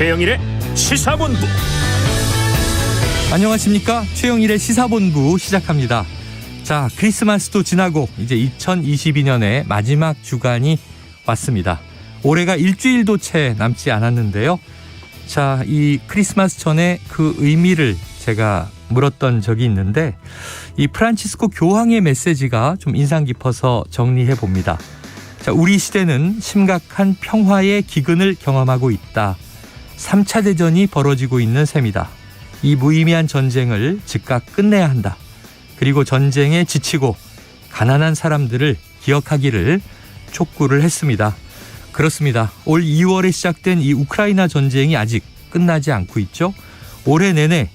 최영일의 시사본부. 안녕하십니까. 최영일의 시사본부 시작합니다. 자, 크리스마스도 지나고 이제 2022년의 마지막 주간이 왔습니다. 올해가 일주일도 채 남지 않았는데요. 자, 이 크리스마스 전에 그 의미를 제가 물었던 적이 있는데 이 프란치스코 교황의 메시지가 좀 인상 깊어서 정리해 봅니다. 자, 우리 시대는 심각한 평화의 기근을 경험하고 있다. 3차 대전이 벌어지고 있는 셈이다. 이 무의미한 전쟁을 즉각 끝내야 한다. 그리고 전쟁에 지치고 가난한 사람들을 기억하기를 촉구를 했습니다. 그렇습니다. 올 2월에 시작된 이 우크라이나 전쟁이 아직 끝나지 않고 있죠. 올해 내내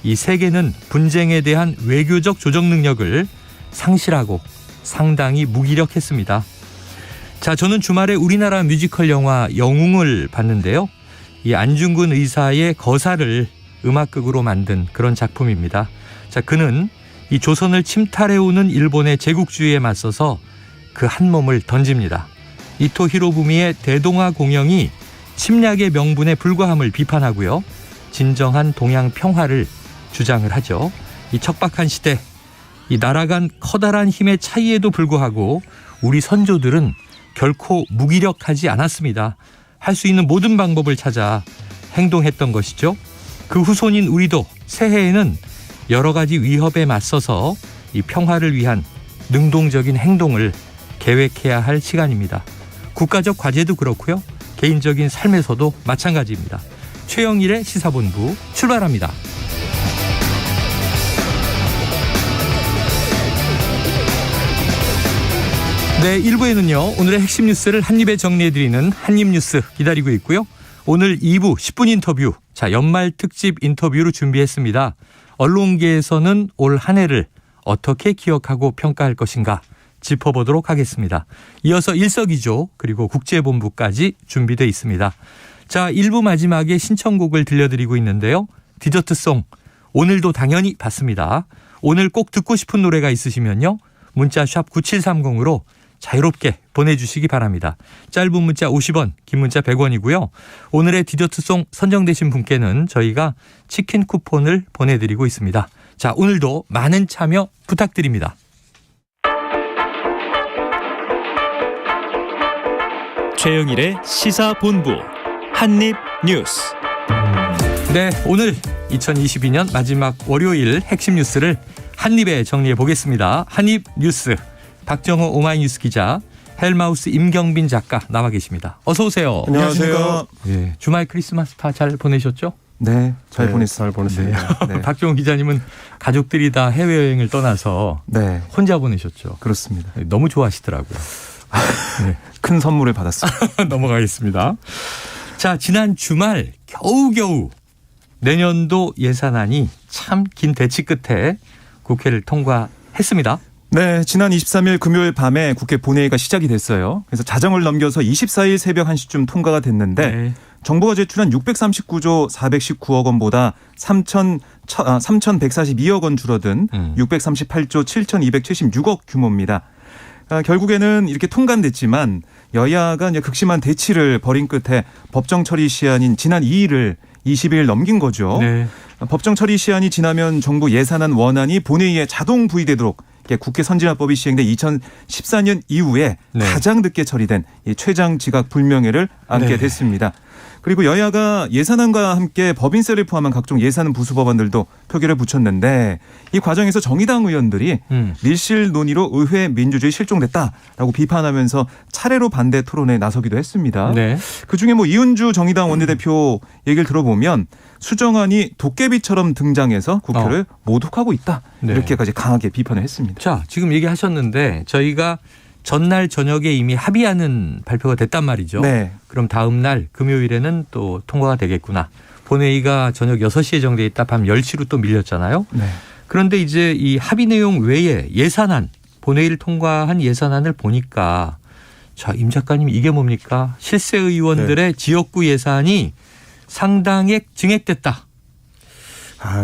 이 세계는 분쟁에 대한 외교적 조정 능력을 상실하고 상당히 무기력했습니다. 자, 저는 주말에 우리나라 뮤지컬 영화 영웅을 봤는데요. 이 안중근 의사의 거사를 음악극으로 만든 그런 작품입니다. 자, 그는 이 조선을 침탈해오는 일본의 제국주의에 맞서서 그 한 몸을 던집니다. 이토 히로부미의 대동아 공영이 침략의 명분에 불과함을 비판하고요. 진정한 동양 평화를 주장을 하죠. 이 척박한 시대, 이 나라 간 커다란 힘의 차이에도 불구하고 우리 선조들은 결코 무기력하지 않았습니다. 할 수 있는 모든 방법을 찾아 행동했던 것이죠. 그 후손인 우리도 새해에는 여러 가지 위협에 맞서서 이 평화를 위한 능동적인 행동을 계획해야 할 시간입니다. 국가적 과제도 그렇고요. 개인적인 삶에서도 마찬가지입니다. 최영일의 시사본부 출발합니다. 네, 1부에는요. 오늘의 핵심 뉴스를 한입에 정리해드리는 한입뉴스 기다리고 있고요. 오늘 2부 10분 인터뷰, 자, 연말 특집 인터뷰로 준비했습니다. 언론계에서는 올 한 해를 어떻게 기억하고 평가할 것인가 짚어보도록 하겠습니다. 이어서 일석이조 그리고 국제본부까지 준비되어 있습니다. 자, 1부 마지막에 신청곡을 들려드리고 있는데요. 디저트송 오늘도 당연히 받습니다. 오늘 꼭 듣고 싶은 노래가 있으시면요. 문자 샵 9730으로 자유롭게 보내주시기 바랍니다. 짧은 문자 50원, 긴 문자 100원이고요. 오늘의 디저트송 선정되신 분께는 저희가 치킨 쿠폰을 보내드리고 있습니다. 자, 오늘도 많은 참여 부탁드립니다. 최영일의 시사본부 한입뉴스. 네, 오늘 2022년 마지막 월요일 핵심 뉴스를 한입에 정리해 보겠습니다. 한입뉴스 박정호 오마이뉴스 기자, 헬마우스 임경빈 작가 나와 계십니다. 어서 오세요. 안녕하세요. 네, 주말 크리스마스 다 잘 보내셨죠? 네, 잘 보냈습니다. 네. 박정호 기자님은 가족들이 다 해외여행을 떠나서 네, 혼자 보내셨죠? 그렇습니다. 너무 좋아하시더라고요. 네. 큰 선물을 받았습니다. 넘어가겠습니다. 자, 지난 주말 겨우겨우 내년도 예산안이 참 긴 대치 끝에 국회를 통과했습니다. 네, 지난 23일 금요일 밤에 국회 본회의가 시작이 됐어요. 그래서 자정을 넘겨서 24일 새벽 1시쯤 통과가 됐는데 네. 정부가 제출한 639조 419억 원보다 3,142억 원 줄어든 638조 7,276억 규모입니다. 결국에는 이렇게 통과됐지만 여야가 이제 극심한 대치를 벌인 끝에 법정 처리 시한인 지난 2일을 20일 넘긴 거죠. 네. 법정 처리 시한이 지나면 정부 예산안 원안이 본회의에 자동 부의되도록 국회 선진화법이 시행된 2014년 이후에 네. 가장 늦게 처리된 이 최장 지각 불명예를 안게 네. 됐습니다. 그리고 여야가 예산안과 함께 법인세를 포함한 각종 예산 부수 법안들도 표결에 붙였는데 이 과정에서 정의당 의원들이 밀실 논의로 의회 민주주의 실종됐다라고 비판하면서 차례로 반대 토론에 나서기도 했습니다. 네. 그중에 뭐 이은주 정의당 원내대표 얘기를 들어보면 수정안이 도깨비처럼 등장해서 국회를 모독하고 있다. 네. 이렇게까지 강하게 비판을 했습니다. 자, 지금 얘기하셨는데 저희가 전날 저녁에 이미 합의하는 발표가 됐단 말이죠. 네. 그럼 다음 날 금요일에는 또 통과가 되겠구나. 본회의가 저녁 6시에 예정돼 있다 밤 10시로 또 밀렸잖아요. 네. 그런데 이제 이 합의 내용 외에 예산안, 본회의를 통과한 예산안을 보니까 자, 임 작가님 이게 뭡니까? 실세 의원들의 지역구 예산이 상당액 증액됐다.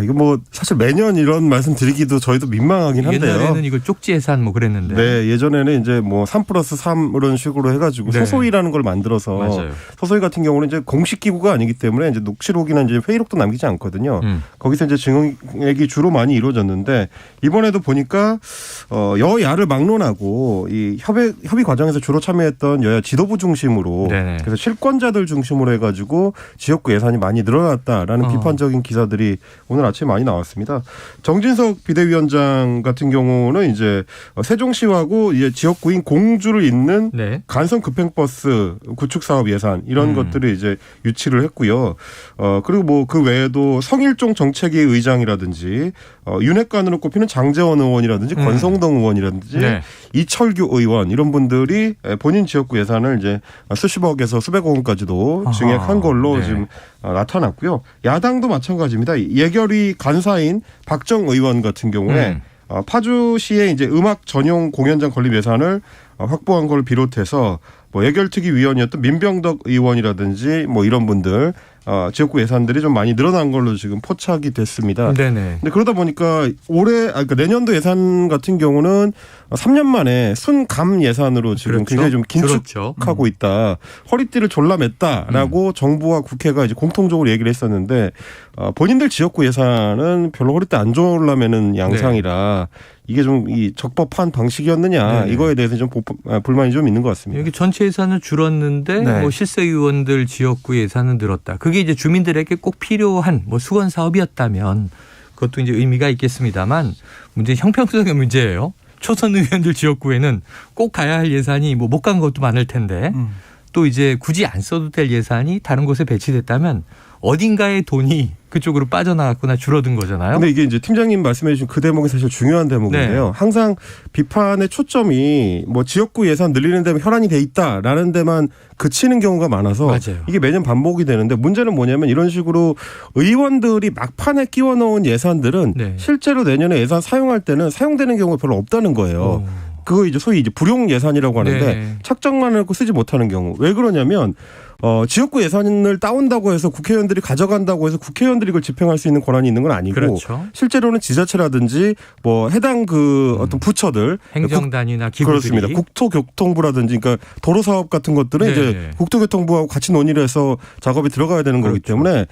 이거 뭐 사실 매년 이런 말씀 드리기도 저희도 민망하긴 한데요. 옛날에는 이걸 쪽지 예산 뭐 그랬는데. 네, 예전에는 이제 뭐 3+3 이런 식으로 해가지고 네. 소소위라는 걸 만들어서 맞아요. 소소위 같은 경우는 이제 공식 기구가 아니기 때문에 이제 녹취록이나 이제 회의록도 남기지 않거든요. 거기서 이제 증액이 주로 많이 이루어졌는데 이번에도 보니까 여야를 막론하고 이 협의 과정에서 주로 참여했던 여야 지도부 중심으로 네네. 그래서 실권자들 중심으로 해가지고 지역구 예산이 많이 늘어났다라는 비판적인 기사들이 오늘 아침에 많이 나왔습니다. 정진석 비대위원장 같은 경우는 이제 세종시하고 이제 지역구인 공주를 잇는 네. 간선 급행버스 구축 사업 예산 이런 것들을 이제 유치를 했고요. 그리고 뭐 그 외에도 성일종 정책위 의장이라든지 윤핵관으로 꼽히는 장재원 의원이라든지 권성동 의원이라든지 네. 이철규 의원 이런 분들이 본인 지역구 예산을 이제 수십억에서 수백억 원까지도 증액한 걸로 네. 지금 나타났고요. 야당도 마찬가지입니다. 예결위 간사인 박정 의원 같은 경우에 파주시의 이제 음악 전용 공연장 건립 예산을 확보한 걸 비롯해서 뭐 예결특위위원이었던 민병덕 의원이라든지 뭐 이런 분들 지역구 예산들이 좀 많이 늘어난 걸로 지금 포착이 됐습니다. 네네. 근데 그러다 보니까 그러니까 내년도 예산 같은 경우는 3년 만에 순감 예산으로 지금 그렇죠. 굉장히 좀 그렇죠. 긴축하고 있다. 허리띠를 졸라맸다라고 정부와 국회가 이제 공통적으로 얘기를 했었는데 본인들 지역구 예산은 별로 허리띠 안 졸라매는 양상이라 이게 좀 이 적법한 방식이었느냐 네네. 이거에 대해서 좀 불만이 좀 있는 것 같습니다. 여기 전체 예산은 줄었는데 네. 뭐 실세의원들 지역구 예산은 늘었다. 그게 이제 주민들에게 꼭 필요한 뭐 수건 사업이었다면 그것도 이제 의미가 있겠습니다만 문제 형평성의 문제예요. 초선 의원들 지역구에는 꼭 가야 할 예산이 뭐 못 간 것도 많을 텐데 또 이제 굳이 안 써도 될 예산이 다른 곳에 배치됐다면 어딘가에 돈이 그쪽으로 빠져나갔거나 줄어든 거잖아요. 근데 이게 이제 팀장님 말씀해 주신 그 대목이 사실 중요한 대목인데요. 네. 항상 비판의 초점이 뭐 지역구 예산 늘리는 데면 혈안이 돼 있다라는 데만 그치는 경우가 많아서 맞아요. 이게 매년 반복이 되는데 문제는 뭐냐면 이런 식으로 의원들이 막판에 끼워 넣은 예산들은 네. 실제로 내년에 예산 사용할 때는 사용되는 경우가 별로 없다는 거예요. 그거 이제 소위 이제 불용 예산이라고 하는데 네. 착정만 하고 쓰지 못하는 경우. 왜 그러냐면 지역구 예산을 따온다고 해서 국회의원들이 가져간다고 해서 국회의원들이 이걸 집행할 수 있는 권한이 있는 건 아니고 그렇죠. 실제로는 지자체라든지 뭐 해당 그 어떤 부처들 행정단위나 기구들이 그렇습니다. 국토교통부라든지 그러니까 도로 사업 같은 것들은 네. 이제 국토교통부하고 같이 논의를 해서 작업이 들어가야 되는 거기 그렇죠. 때문에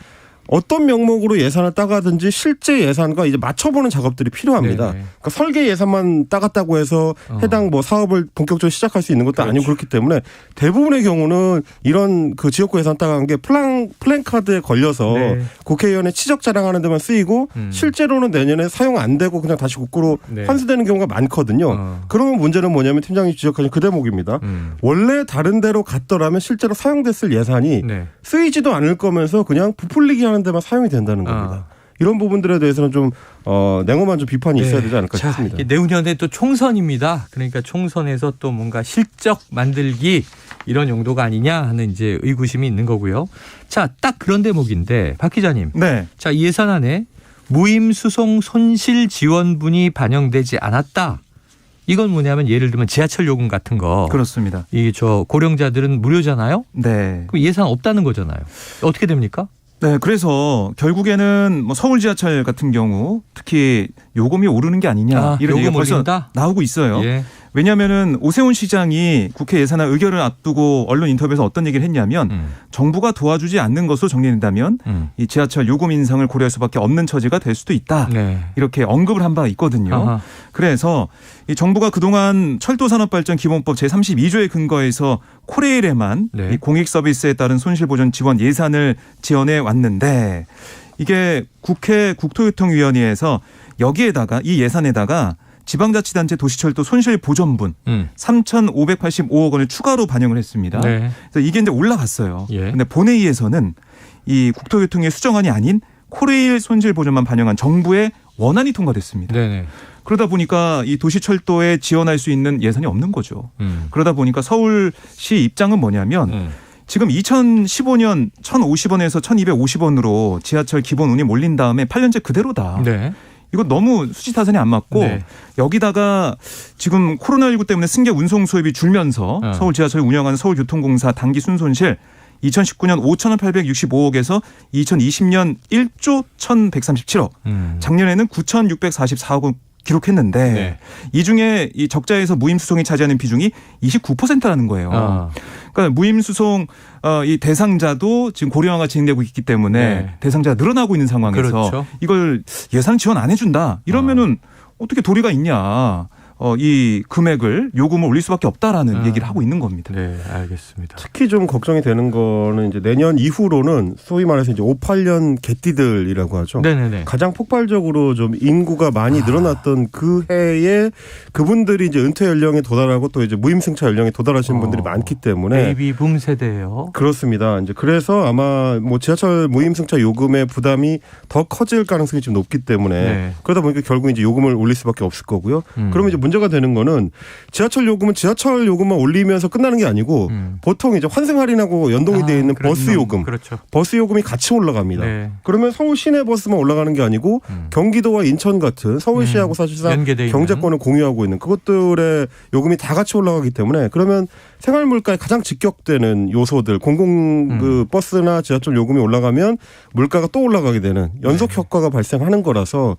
어떤 명목으로 예산을 따가든지 실제 예산과 이제 맞춰보는 작업들이 필요합니다. 네네. 그러니까 설계 예산만 따갔다고 해서 해당 뭐 사업을 본격적으로 시작할 수 있는 것도 그렇죠. 아니고 그렇기 때문에 대부분의 경우는 이런 그 지역구 예산 따간 게 플랜카드에 걸려서 네. 국회의원의 치적 자랑하는 데만 쓰이고 실제로는 내년에 사용 안 되고 그냥 다시 국고로 네. 환수되는 경우가 많거든요. 그러면 문제는 뭐냐면 팀장님 지적하신 그 대목입니다. 원래 다른 데로 갔더라면 실제로 사용됐을 예산이 네. 쓰이지도 않을 거면서 그냥 부풀리기 하는 데만 사용이 된다는 겁니다. 이런 부분들에 대해서는 좀 냉엄한 좀 비판이 있어야 되지 않을까 자, 싶습니다. 이게 내후년에 또 총선입니다. 그러니까 총선에서 또 뭔가 실적 만들기 이런 용도가 아니냐 하는 이제 의구심이 있는 거고요. 자, 딱 그런 대목인데 박 기자님. 네. 자, 이 예산안에 무임수송 손실 지원분이 반영되지 않았다. 이건 뭐냐면 예를 들면 지하철 요금 같은 거. 그렇습니다. 이 저 고령자들은 무료잖아요. 네. 그럼 예산 없다는 거잖아요. 어떻게 됩니까? 네, 그래서 결국에는 뭐 서울 지하철 같은 경우 특히 요금이 오르는 게 아니냐 이런 얘기가 요금 벌써 올린다? 나오고 있어요. 예. 왜냐하면은 오세훈 시장이 국회 예산안 의결을 앞두고 언론 인터뷰에서 어떤 얘기를 했냐면 정부가 도와주지 않는 것으로 정리된다면 이 지하철 요금 인상을 고려할 수밖에 없는 처지가 될 수도 있다. 네. 이렇게 언급을 한 바가 있거든요. 아하. 그래서 이 정부가 그동안 철도산업발전기본법 제32조에 근거해서 코레일에만 네. 이 공익 서비스에 따른 손실보전 지원 예산을 지원해 왔는데 이게 국회 국토교통위원회에서 여기에다가 이 예산에다가 지방자치단체 도시철도 손실보전분 3,585억 원을 추가로 반영을 했습니다. 네. 그래서 이게 이제 올라갔어요. 예. 근데 본회의에서는 이 국토교통의 수정안이 아닌 코레일 손실보전만 반영한 정부의 원안이 통과됐습니다. 네네. 그러다 보니까 이 도시철도에 지원할 수 있는 예산이 없는 거죠. 그러다 보니까 서울시 입장은 뭐냐면 지금 2015년 1,050원에서 1,250원으로 지하철 기본 운임 올린 다음에 8년째 그대로다. 네. 이거 너무 수지타산이 안 맞고 네. 여기다가 지금 코로나19 때문에 승객 운송 수입이 줄면서 서울 지하철 운영하는 서울교통공사 단기 순손실 2019년 5,865억에서 2020년 1조 1,137억, 작년에는 9,644억을 기록했는데 네. 이 중에 이 적자에서 무임수송이 차지하는 비중이 29%라는 거예요. 그러니까 무임수송 이 대상자도 지금 고령화가 진행되고 있기 때문에 네. 대상자가 늘어나고 있는 상황에서 그렇죠. 이걸 예산 지원 안 해준다 이러면은 어떻게 도리가 있냐. 이 금액을 요금을 올릴 수밖에 없다라는 얘기를 하고 있는 겁니다. 네, 알겠습니다. 특히 좀 걱정이 되는 거는 이제 내년 이후로는 소위 말해서 이제 58년 개띠들이라고 하죠. 네네네. 가장 폭발적으로 좀 인구가 많이 늘어났던 그 해에 그분들이 이제 은퇴 연령에 도달하고 또 이제 무임승차 연령에 도달하시는 분들이 많기 때문에 베이비붐 세대예요. 그렇습니다. 이제 그래서 아마 뭐 지하철 무임승차 요금의 부담이 더 커질 가능성이 좀 높기 때문에 네. 그러다 보니까 결국 이제 요금을 올릴 수밖에 없을 거고요. 그러면 이제 문제가 되는 거는 지하철 요금은 지하철 요금만 올리면서 끝나는 게 아니고 보통 이제 환승 할인하고 연동이 되어 있는 버스 요금, 그렇죠. 버스 요금이 같이 올라갑니다. 네. 그러면 서울 시내 버스만 올라가는 게 아니고 경기도와 인천 같은 서울시하고 사실상 연계돼 경제권을 공유하고 있는 그것들의 요금이 다 같이 올라가기 때문에 그러면 생활 물가에 가장 직격되는 요소들 공공 그 버스나 지하철 요금이 올라가면 물가가 또 올라가게 되는 연속 효과가 발생하는 거라서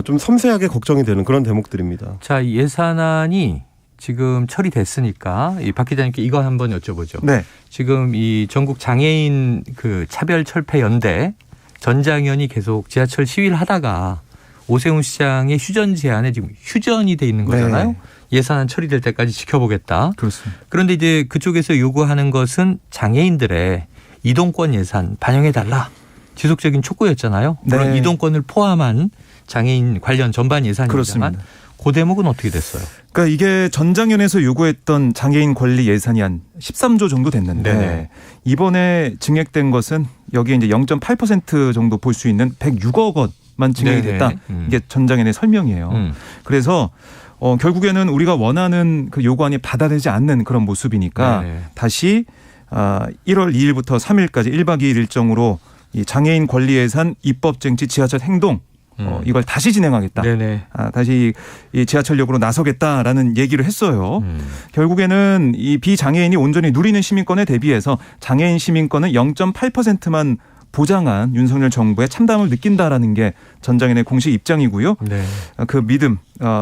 좀 섬세하게 걱정이 되는 그런 대목들입니다. 자, 이 예산안이 지금 처리됐으니까 이 박 기자님께 이거 한번 여쭤보죠. 네. 지금 이 전국 장애인 그 차별철폐연대 전장현이 계속 지하철 시위를 하다가 오세훈 시장의 휴전 제안에 지금 휴전이 돼 있는 거잖아요. 네. 예산안 처리될 때까지 지켜보겠다. 그렇습니다. 그런데 이제 그쪽에서 요구하는 것은 장애인들의 이동권 예산 반영해달라. 지속적인 촉구였잖아요. 물론 네. 이동권을 포함한 장애인 관련 전반 예산이지만 그렇습니다. 그 대목은 어떻게 됐어요? 그러니까 이게 전장현에서 요구했던 장애인 권리 예산이 한 13조 정도 됐는데 네네. 이번에 증액된 것은 여기에 이제 0.8% 정도 볼 수 있는 106억 원만 증액이 네네. 됐다. 이게 전장현의 설명이에요. 그래서 결국에는 우리가 원하는 그 요구안이 받아들이지 않는 그런 모습이니까 네네. 다시 1월 2일부터 3일까지 1박 2일 일정으로 이 장애인 권리 예산 입법 쟁취 지하철 행동 이걸 다시 진행하겠다. 네네. 다시 이 지하철역으로 나서겠다라는 얘기를 했어요. 결국에는 이 비장애인이 온전히 누리는 시민권에 대비해서 장애인 시민권은 0.8%만 보장한 윤석열 정부의 참담을 느낀다라는 게 전장현의 공식 입장이고요. 네. 그 믿음,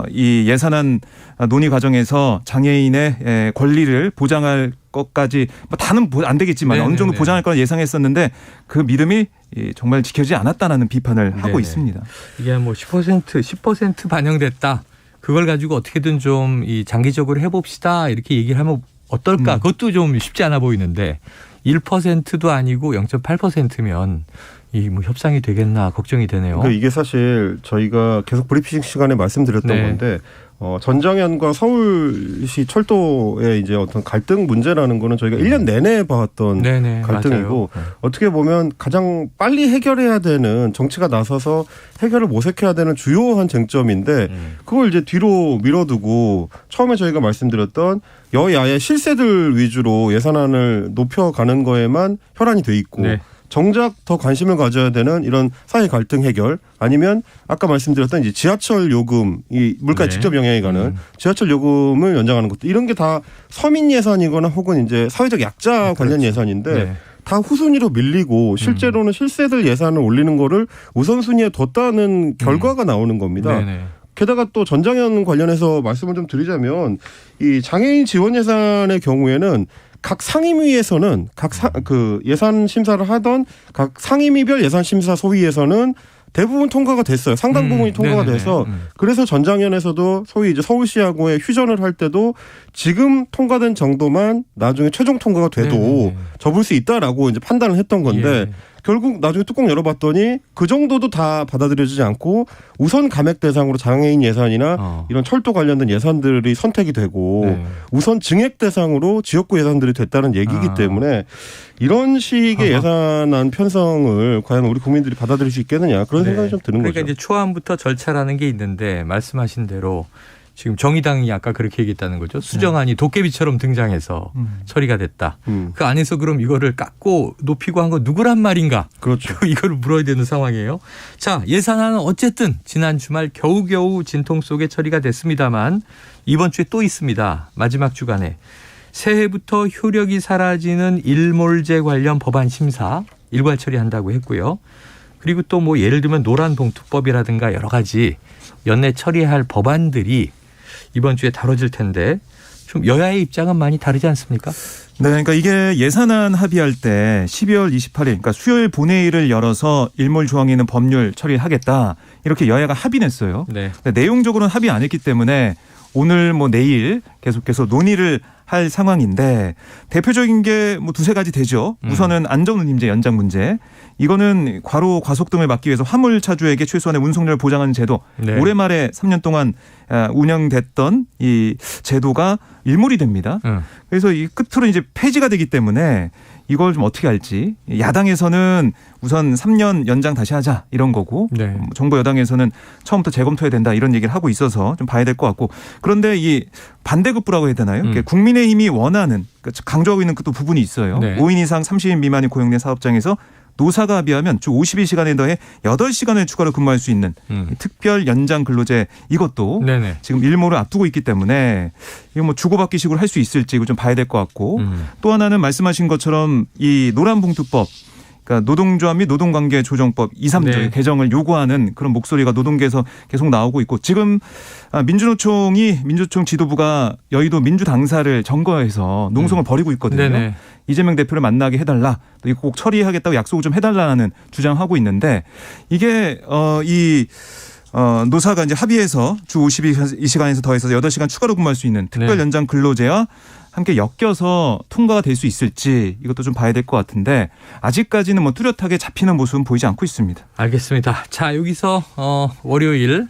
이 예산안 논의 과정에서 장애인의 권리를 보장할 것까지 뭐 다는 안 되겠지만 네네네. 어느 정도 보장할 거라 예상했었는데 그 믿음이 정말 지켜지지 않았다는 비판을 하고 네네. 있습니다. 이게 뭐 10% 반영됐다. 그걸 가지고 어떻게든 좀 이 장기적으로 해봅시다. 이렇게 얘기를 하면 어떨까? 그것도 좀 쉽지 않아 보이는데 1%도 아니고 0.8%면 이 뭐 협상이 되겠나 걱정이 되네요. 그러니까 이게 사실 저희가 계속 브리핑 시간에 말씀드렸던 네. 건데 전장현과 서울시 철도의 이제 어떤 갈등 문제라는 거는 저희가 1년 내내 봐왔던 네네, 갈등이고 맞아요. 어떻게 보면 가장 빨리 해결해야 되는 정치가 나서서 해결을 모색해야 되는 주요한 쟁점인데 그걸 이제 뒤로 밀어두고 처음에 저희가 말씀드렸던 여야의 실세들 위주로 예산안을 높여가는 거에만 혈안이 돼 있고 네. 정작 더 관심을 가져야 되는 이런 사회 갈등 해결 아니면 아까 말씀드렸던 이제 지하철 요금 이 물가에 네. 직접 영향이 가는 지하철 요금을 연장하는 것도 이런 게 다 서민 예산이거나 혹은 이제 사회적 약자 관련 예산인데 네. 다 후순위로 밀리고 실제로는 실세들 예산을 올리는 거를 우선순위에 뒀다는 결과가 나오는 겁니다. 네네. 게다가 또 전장현 관련해서 말씀을 좀 드리자면 이 장애인 지원 예산의 경우에는 각 상임위에서는 그 예산 심사를 하던 각 상임위별 예산 심사 소위에서는 대부분 통과가 됐어요. 상당 부분이 통과가 네네네. 돼서 그래서 전장현에서도 소위 이제 서울시하고의 휴전을 할 때도 지금 통과된 정도만 나중에 최종 통과가 돼도 네네네. 접을 수 있다라고 이제 판단을 했던 건데 예. 결국 나중에 뚜껑 열어봤더니 그 정도도 다 받아들여지지 않고 우선 감액 대상으로 장애인 예산이나 이런 철도 관련된 예산들이 선택이 되고 네. 우선 증액 대상으로 지역구 예산들이 됐다는 얘기이기 때문에 이런 식의 예산안 편성을 과연 우리 국민들이 받아들일 수 있겠느냐 그런 생각이 좀 드는 그러니까 거죠. 이제 초안부터 절차라는 게 있는데 말씀하신 대로 지금 정의당이 아까 그렇게 얘기했다는 거죠. 수정안이 도깨비처럼 등장해서 처리가 됐다. 그 안에서 그럼 이거를 깎고 높이고 한 거 누구란 말인가? 그렇죠. 이걸 물어야 되는 상황이에요. 자, 예산안은 어쨌든 지난 주말 겨우겨우 진통 속에 처리가 됐습니다만 이번 주에 또 있습니다. 마지막 주간에. 새해부터 효력이 사라지는 일몰제 관련 법안 심사 일괄 처리한다고 했고요. 그리고 또 뭐 예를 들면 노란봉투법이라든가 여러 가지 연내 처리할 법안들이 이번 주에 다뤄질 텐데 좀 여야의 입장은 많이 다르지 않습니까? 네, 그러니까 이게 예산안 합의할 때 12월 28일, 그러니까 수요일 본회의를 열어서 일몰 조항에 있는 법률 처리하겠다 이렇게 여야가 합의했어요. 네. 내용적으로는 합의 안 했기 때문에 오늘 뭐 내일 계속해서 논의를 할 상황인데 대표적인 게 뭐 두세 가지 되죠. 우선은 안전운임제 연장 문제. 이거는 과로 과속 등을 막기 위해서 화물차주에게 최소한의 운송료를 보장하는 제도. 네. 올해 말에 3년 동안 운영됐던 이 제도가 일몰이 됩니다. 그래서 이 끝으로 이제 폐지가 되기 때문에 이걸 좀 어떻게 할지 야당에서는 우선 3년 연장 다시 하자 이런 거고 네. 정부 여당에서는 처음부터 재검토해야 된다 이런 얘기를 하고 있어서 좀 봐야 될 것 같고 그런데 이 반대급부라고 해야 되나요? 국민의힘이 원하는 강조하고 있는 또 부분이 있어요. 네. 5인 이상 30인 미만이 고용된 사업장에서 노사가 합의하면 주 52시간에 더해 8시간을 추가로 근무할 수 있는 특별 연장 근로제 이것도 네네. 지금 일몰을 앞두고 있기 때문에 이거 뭐 주고받기식으로 할 수 있을지 이거 좀 봐야 될 것 같고 또 하나는 말씀하신 것처럼 이 노란봉투법 그러니까 노동조합 및 노동관계 조정법 2, 3조 네. 개정을 요구하는 그런 목소리가 노동계에서 계속 나오고 있고 지금 민주노총 지도부가 여의도 민주당사를 점거해서 농성을 벌이고 있거든요. 네네. 이재명 대표를 만나게 해달라. 또 이거 꼭 처리하겠다고 약속을 좀 해달라는 주장하고 있는데 이게 노사가 이제 합의해서 주 52시간에서 더해서 8시간 추가로 근무할 수 있는 특별 네. 연장 근로제와 함께 엮여서 통과가 될 수 있을지 이것도 좀 봐야 될 것 같은데 아직까지는 뭐 뚜렷하게 잡히는 모습은 보이지 않고 있습니다. 알겠습니다. 자, 여기서 월요일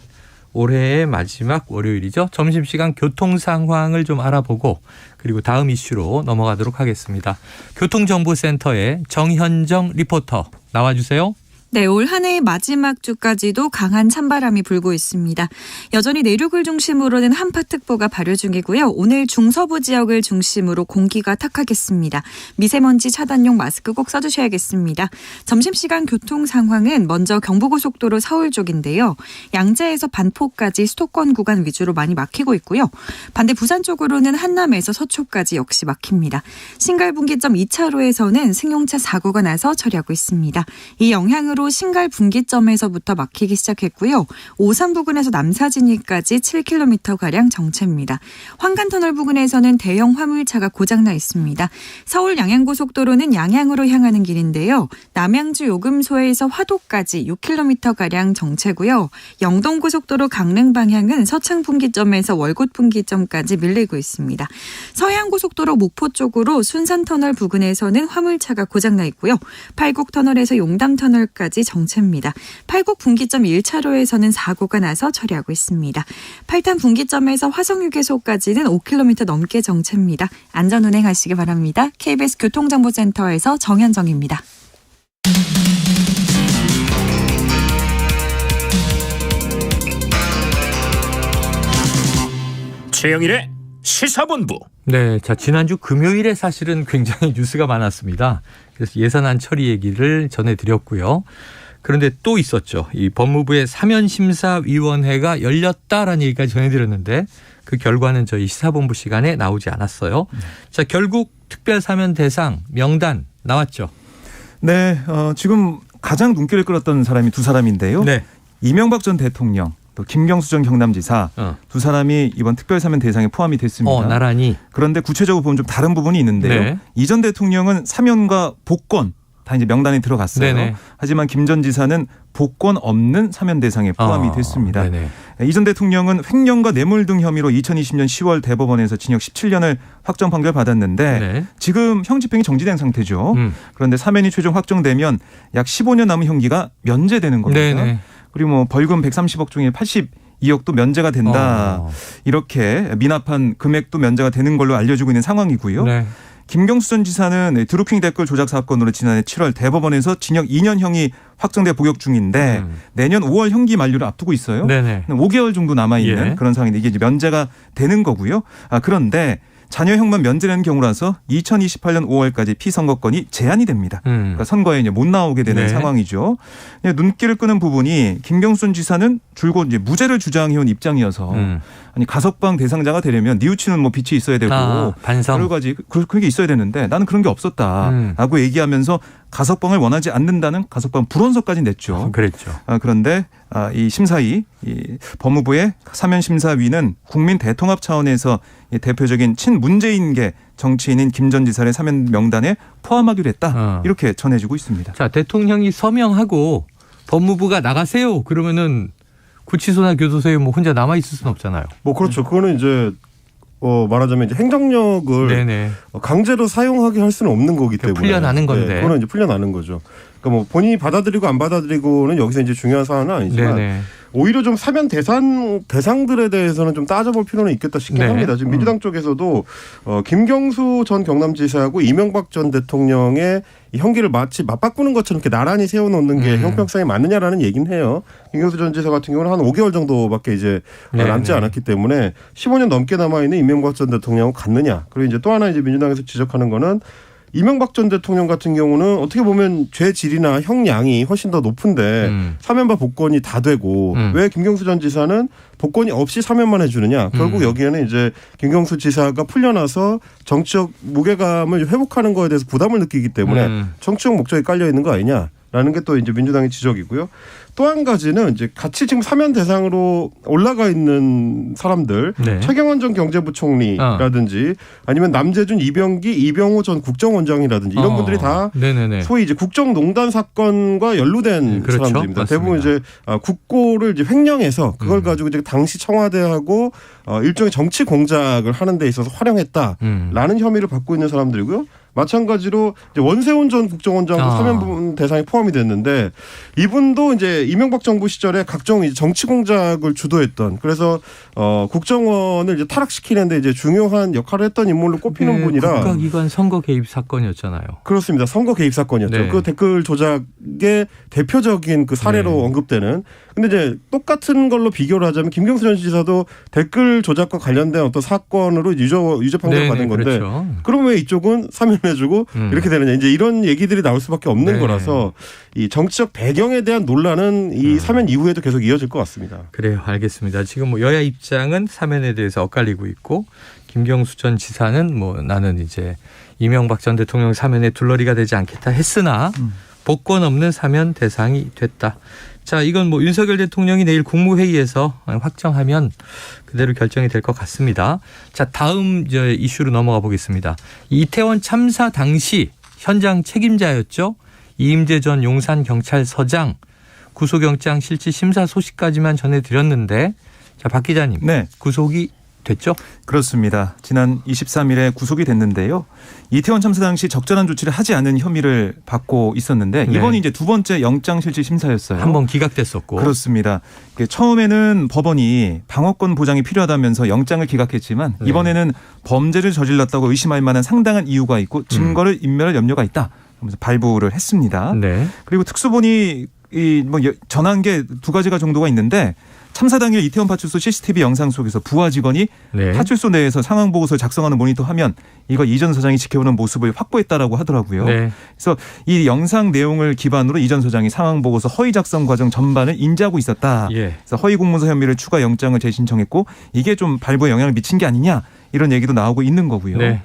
올해의 마지막 월요일이죠. 점심시간 교통 상황을 좀 알아보고 그리고 다음 이슈로 넘어가도록 하겠습니다. 교통정보센터의 정현정 리포터 나와주세요. 네, 올 한 해의 마지막 주까지도 강한 찬바람이 불고 있습니다. 여전히 내륙을 중심으로는 한파특보가 발효 중이고요. 오늘 중서부 지역을 중심으로 공기가 탁하겠습니다. 미세먼지 차단용 마스크 꼭 써주셔야겠습니다. 점심시간 교통 상황은 먼저 경부고속도로 서울 쪽인데요. 양재에서 반포까지 수도권 구간 위주로 많이 막히고 있고요. 반대 부산 쪽으로는 한남에서 서초까지 역시 막힙니다. 신갈분기점 2차로에서는 승용차 사고가 나서 처리하고 있습니다. 이 영향으로 신갈 분기점에서부터 막히기 시작했고요. 오산 부근에서 남사진이까지 7km가량 정체입니다. 환간터널 부근에서는 대형 화물차가 고장나 있습니다. 서울 양양고속도로는 양양으로 향하는 길인데요. 남양주 요금소에서 화도까지 6km가량 정체고요. 영동고속도로 강릉 방향은 서창 분기점에서 월곶 분기점까지 밀리고 있습니다. 서해안고속도로 목포 쪽으로 순산터널 부근에서는 화물차가 고장나 있고요. 팔곡터널에서 용담터널까지 정체입니다. 팔곡 분기점 1차로에서는 사고가 나서 처리하고 있습니다. 팔탄 분기점에서 화성휴게소까지는 5km 넘게 정체입니다. 안전운행하시기 바랍니다. KBS 교통정보센터에서 정현정입니다. 최영일의 시사본부. 네, 자 지난주 금요일에 사실은 굉장히 뉴스가 많았습니다. 그래서 예산안 처리 얘기를 전해드렸고요. 그런데 또 있었죠. 이 법무부의 사면심사위원회가 열렸다라는 얘기까지 전해드렸는데 그 결과는 저희 시사본부 시간에 나오지 않았어요. 자, 결국 특별사면 대상 명단 나왔죠. 네, 지금 가장 눈길을 끌었던 사람이 두 사람인데요. 네. 이명박 전 대통령 또 김경수 전 경남지사 두 사람이 이번 특별사면 대상에 포함이 됐습니다. 나란히. 그런데 구체적으로 보면 좀 다른 부분이 있는데요. 네. 이 전 대통령은 사면과 복권 다 이제 명단에 들어갔어요. 네네. 하지만 김 전 지사는 복권 없는 사면 대상에 포함이 됐습니다. 이 전 대통령은 횡령과 뇌물 등 혐의로 2020년 10월 대법원에서 징역 17년을 확정 판결 받았는데 네. 지금 형 집행이 정지된 상태죠. 그런데 사면이 최종 확정되면 약 15년 남은 형기가 면제되는 겁니다. 네네. 그리고 뭐 벌금 130억 중에 82억도 면제가 된다. 이렇게 미납한 금액도 면제가 되는 걸로 알려지고 있는 상황이고요. 네. 김경수 전 지사는 드루킹 댓글 조작 사건으로 지난해 7월 대법원에서 징역 2년형이 확정돼 복역 중인데 내년 5월 형기 만료를 앞두고 있어요. 네네. 5개월 정도 남아있는 예. 그런 상황인데 이게 이제 면제가 되는 거고요. 그런데 자녀형만 면제되는 경우라서 2028년 5월까지 피선거권이 제한이 됩니다. 그러니까 선거에 이제 못 나오게 되는 네. 상황이죠. 눈길을 끄는 부분이 김경수 전 지사는 줄곧 이제 무죄를 주장해온 입장이어서 아니 가석방 대상자가 되려면 뉘우치는 뭐 빛이 있어야 되고 반성. 여러 가지 그런 게 있어야 되는데 나는 그런 게 없었다라고 얘기하면서 가석방을 원하지 않는다는 가석방 불원서까지 냈죠. 그랬죠. 그런데 이 심사위, 이 법무부의 사면심사위는 국민 대통합 차원에서 이 대표적인 친문재인계 정치인인 김 전 지사를 사면 명단에 포함하기로 했다. 이렇게 전해지고 있습니다. 자, 대통령이 서명하고 법무부가 나가세요. 그러면은 구치소나 교도소에 뭐 혼자 남아 있을 수는 없잖아요. 뭐 그렇죠. 그거는 이제 말하자면 이제 행정력을 네네. 강제로 사용하게 할 수는 없는 거기 때문에 풀려나는 건데. 네, 그거는 이제 풀려나는 거죠. 그러니까 뭐 본인이 받아들이고 안 받아들이고는 여기서 이제 중요한 사안은 아니지만 네네. 오히려 좀 사면 대상들에 대해서는 좀 따져볼 필요는 있겠다 싶긴 네. 합니다. 지금 민주당 쪽에서도 김경수 전 경남지사하고 이명박 전 대통령의 이 형기를 마치 맞바꾸는 것처럼 이렇게 나란히 세워놓는 게 형평성에 맞느냐라는 얘기는 해요. 김경수 전 지사 같은 경우는 한 5개월 정도밖에 이제 남지 않았기 때문에 15년 넘게 남아있는 이명박 전 대통령하고 같느냐. 그리고 이제 또 하나 이제 민주당에서 지적하는 거는 이명박 전 대통령 같은 경우는 어떻게 보면 죄 질이나 형량이 훨씬 더 높은데 사면과 복권이 다 되고 왜 김경수 전 지사는 복권이 없이 사면만 해주느냐. 결국 여기에는 이제 김경수 지사가 풀려나서 정치적 무게감을 회복하는 거에 대해서 부담을 느끼기 때문에 정치적 목적이 깔려 있는 거 아니냐라는 게 또 이제 민주당의 지적이고요. 또 한 가지는 이제 같이 지금 사면 대상으로 올라가 있는 사람들, 네. 최경환 전 경제부총리라든지 아니면 남재준, 이병기, 이병호 전 국정원장이라든지 이런 분들이 다 네네네. 소위 이제 국정농단 사건과 연루된 그렇죠. 사람들입니다. 맞습니다. 대부분 이제 국고를 이제 횡령해서 그걸 가지고 이제 당시 청와대하고 일종의 정치 공작을 하는 데 있어서 활용했다라는 혐의를 받고 있는 사람들이고요. 마찬가지로 이제 원세훈 전 국정원장도 사면 대상에 포함이 됐는데 이분도 이제 이명박 정부 시절에 각종 이제 정치 공작을 주도했던 그래서 국정원을 이제 타락시키는데 이제 중요한 역할을 했던 인물로 꼽히는 분이라 국가기관 선거 개입 사건이었잖아요. 그렇습니다. 선거 개입 사건이었죠. 네. 그 댓글 조작의 대표적인 그 사례로 언급되는. 근데 이제 똑같은 걸로 비교를 하자면 김경수 전 지사도 댓글 조작과 관련된 어떤 사건으로 유죄 판결을 받은 건데 그렇죠. 그럼 왜 이쪽은 사면해주고 이렇게 되느냐. 이제 이런 얘기들이 나올 수밖에 없는 거라서 이 정치적 배경에 대한 논란은 이 사면 이후에도 계속 이어질 것 같습니다. 그래요. 알겠습니다. 지금 뭐 여야 입장은 사면에 대해서 엇갈리고 있고 김경수 전 지사는 뭐 나는 이제 이명박 전 대통령 사면에 둘러리가 되지 않겠다 했으나 복권 없는 사면 대상이 됐다. 자, 이건 뭐 윤석열 대통령이 내일 국무회의에서 확정하면 그대로 결정이 될 것 같습니다. 자, 다음 이슈로 넘어가 보겠습니다. 이태원 참사 당시 현장 책임자였죠. 이임재 전 용산경찰서장 구속영장 실질 심사 소식까지만 전해드렸는데 자, 박 기자님. 네. 구속이 됐죠? 그렇습니다. 지난 23일에 구속이 됐는데요. 이태원 참사 당시 적절한 조치를 하지 않은 혐의를 받고 있었는데 이번이 이제 두 번째 영장실질심사였어요. 한 번 기각됐었고. 그렇습니다. 처음에는 법원이 방어권 보장이 필요하다면서 영장을 기각했지만 이번에는 범죄를 저질렀다고 의심할 만한 상당한 이유가 있고 증거를 인멸할 염려가 있다. 하면서 발부를 했습니다. 네. 그리고 특수본이 전한 게 두 가지가 정도가 있는데 참사 당일 이태원 파출소 CCTV 영상 속에서 부하 직원이 파출소 내에서 상황 보고서를 작성하는 모니터 화면 이걸 이 전 서장이 지켜보는 모습을 확보했다라고 하더라고요. 네. 그래서 이 영상 내용을 기반으로 이 전 서장이 상황 보고서 허위 작성 과정 전반을 인지하고 있었다. 그래서 허위 공문서 혐의를 추가 영장을 재신청했고 이게 좀 발부에 영향을 미친 게 아니냐 이런 얘기도 나오고 있는 거고요. 네.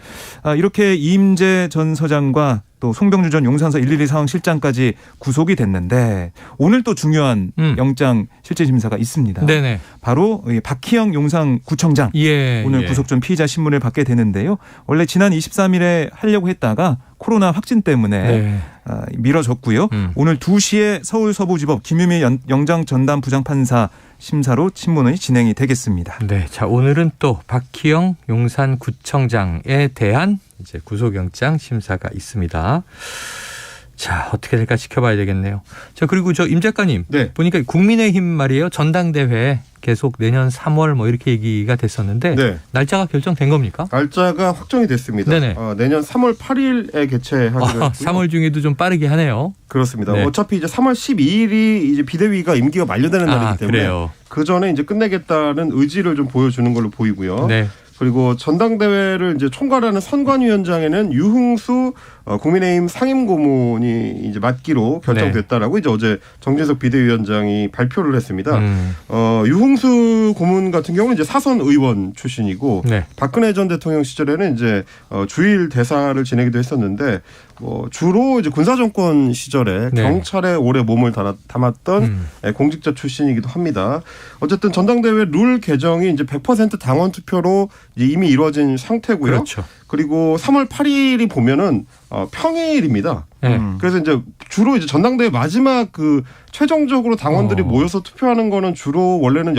이렇게 이임재 전 서장과 또 송병주 전 용산서 112 상황실장까지 구속이 됐는데 오늘 또 중요한 영장 실질심사가 있습니다. 네네. 바로 박희영 용산구청장 오늘 구속 전 피의자 신문을 받게 되는데요. 원래 지난 23일에 하려고 했다가 코로나 확진 때문에 미뤄졌고요. 오늘 2시에 서울서부지법 김유미 영장 전담 부장판사 심사로 신문이 진행이 되겠습니다. 네, 자 오늘은 또 박희영 용산구청장에 대한 이제 구속영장 심사가 있습니다. 자 어떻게 될까 지켜봐야 되겠네요. 자 그리고 임 작가님 보니까 국민의힘 말이에요 전당대회 계속 내년 3월 뭐 이렇게 얘기가 됐었는데 날짜가 결정된 겁니까? 날짜가 확정이 됐습니다. 내년 3월 8일에 개최하기로 했고요. 3월 중에도 좀 빠르게 하네요. 그렇습니다. 어차피 이제 3월 12일이 이제 비대위가 임기가 만료되는 날이기 때문에 그래요. 그 전에 이제 끝내겠다는 의지를 좀 보여주는 걸로 보이고요. 그리고 전당대회를 이제 총괄하는 선관위원장에는 유흥수 국민의힘 상임고문이 이제 맡기로 결정됐다라고 이제 어제 정진석 비대위원장이 발표를 했습니다. 유흥수 고문 같은 경우는 이제 사선 의원 출신이고 박근혜 전 대통령 시절에는 이제 주일 대사를 지내기도 했었는데 주로 이제 군사정권 시절에 경찰에 오래 몸을 담았던 공직자 출신이기도 합니다. 어쨌든 전당대회 룰 개정이 이제 100% 당원 투표로 이제 이미 이루어진 상태고요. 그렇죠. 그리고 3월 8일이 보면은 평일입니다. 그래서 이제 주로 이제 전당대회 마지막 그 최종적으로 당원들이 모여서 투표하는 거는 주로 원래는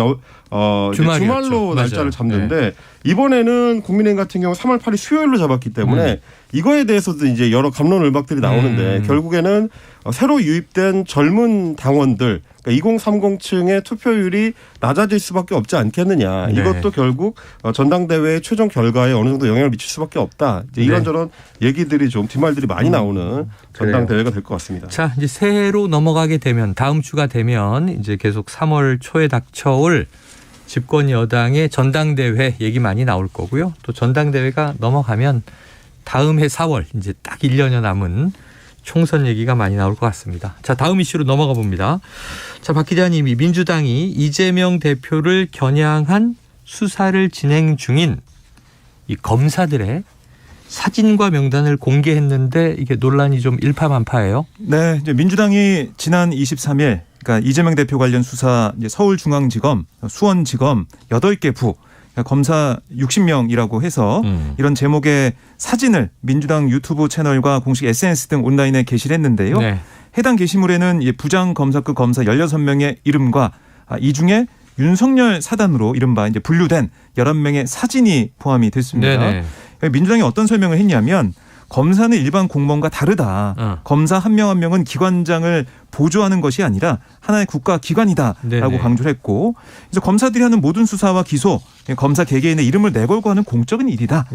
주말로 날짜를 잡는데 이번에는 국민의힘 같은 경우 3월 8일 수요일로 잡았기 때문에 이거에 대해서도 이제 여러 갑론을박들이 나오는데 결국에는 새로 유입된 젊은 당원들 그러니까 2030층의 투표율이 낮아질 수밖에 없지 않겠느냐. 이것도 결국 전당대회의 최종 결과에 어느 정도 영향을 미칠 수밖에 없다. 이제 이런저런 얘기들이 좀 뒷말들이 많이 나오는 전당대회가 될 것 같습니다. 자, 이제 새해로 넘어가게 되면 다음 주가 되면 이제 계속 3월 초에 닥쳐올 집권 여당의 전당대회 얘기 많이 나올 거고요. 또 전당대회가 넘어가면 다음 해 4월 이제 딱 1년여 남은 총선 얘기가 많이 나올 것 같습니다. 자, 다음 이슈로 넘어가 봅니다. 자, 박 기자님이 민주당이 이재명 대표를 겨냥한 수사를 진행 중인 이 검사들의 사진과 명단을 공개했는데 이게 논란이 좀 일파만파예요. 네, 이제 민주당이 지난 23일 그러니까 이재명 대표 관련 수사 이제 서울중앙지검, 수원지검 8개 부 검사 60명이라고 해서 이런 제목의 사진을 민주당 유튜브 채널과 공식 SNS 등 온라인에 게시를 했는데요. 해당 게시물에는 부장 검사급 검사 16명의 이름과 이 중에 윤석열 사단으로 이른바 이제 분류된 11명의 사진이 포함이 됐습니다. 민주당이 어떤 설명을 했냐면 검사는 일반 공무원과 다르다. 검사 한 명 한 명은 기관장을 보조하는 것이 아니라 하나의 국가기관이다라고 강조를 했고 그래서 검사들이 하는 모든 수사와 기소, 검사 개개인의 이름을 내걸고 하는 공적인 일이다.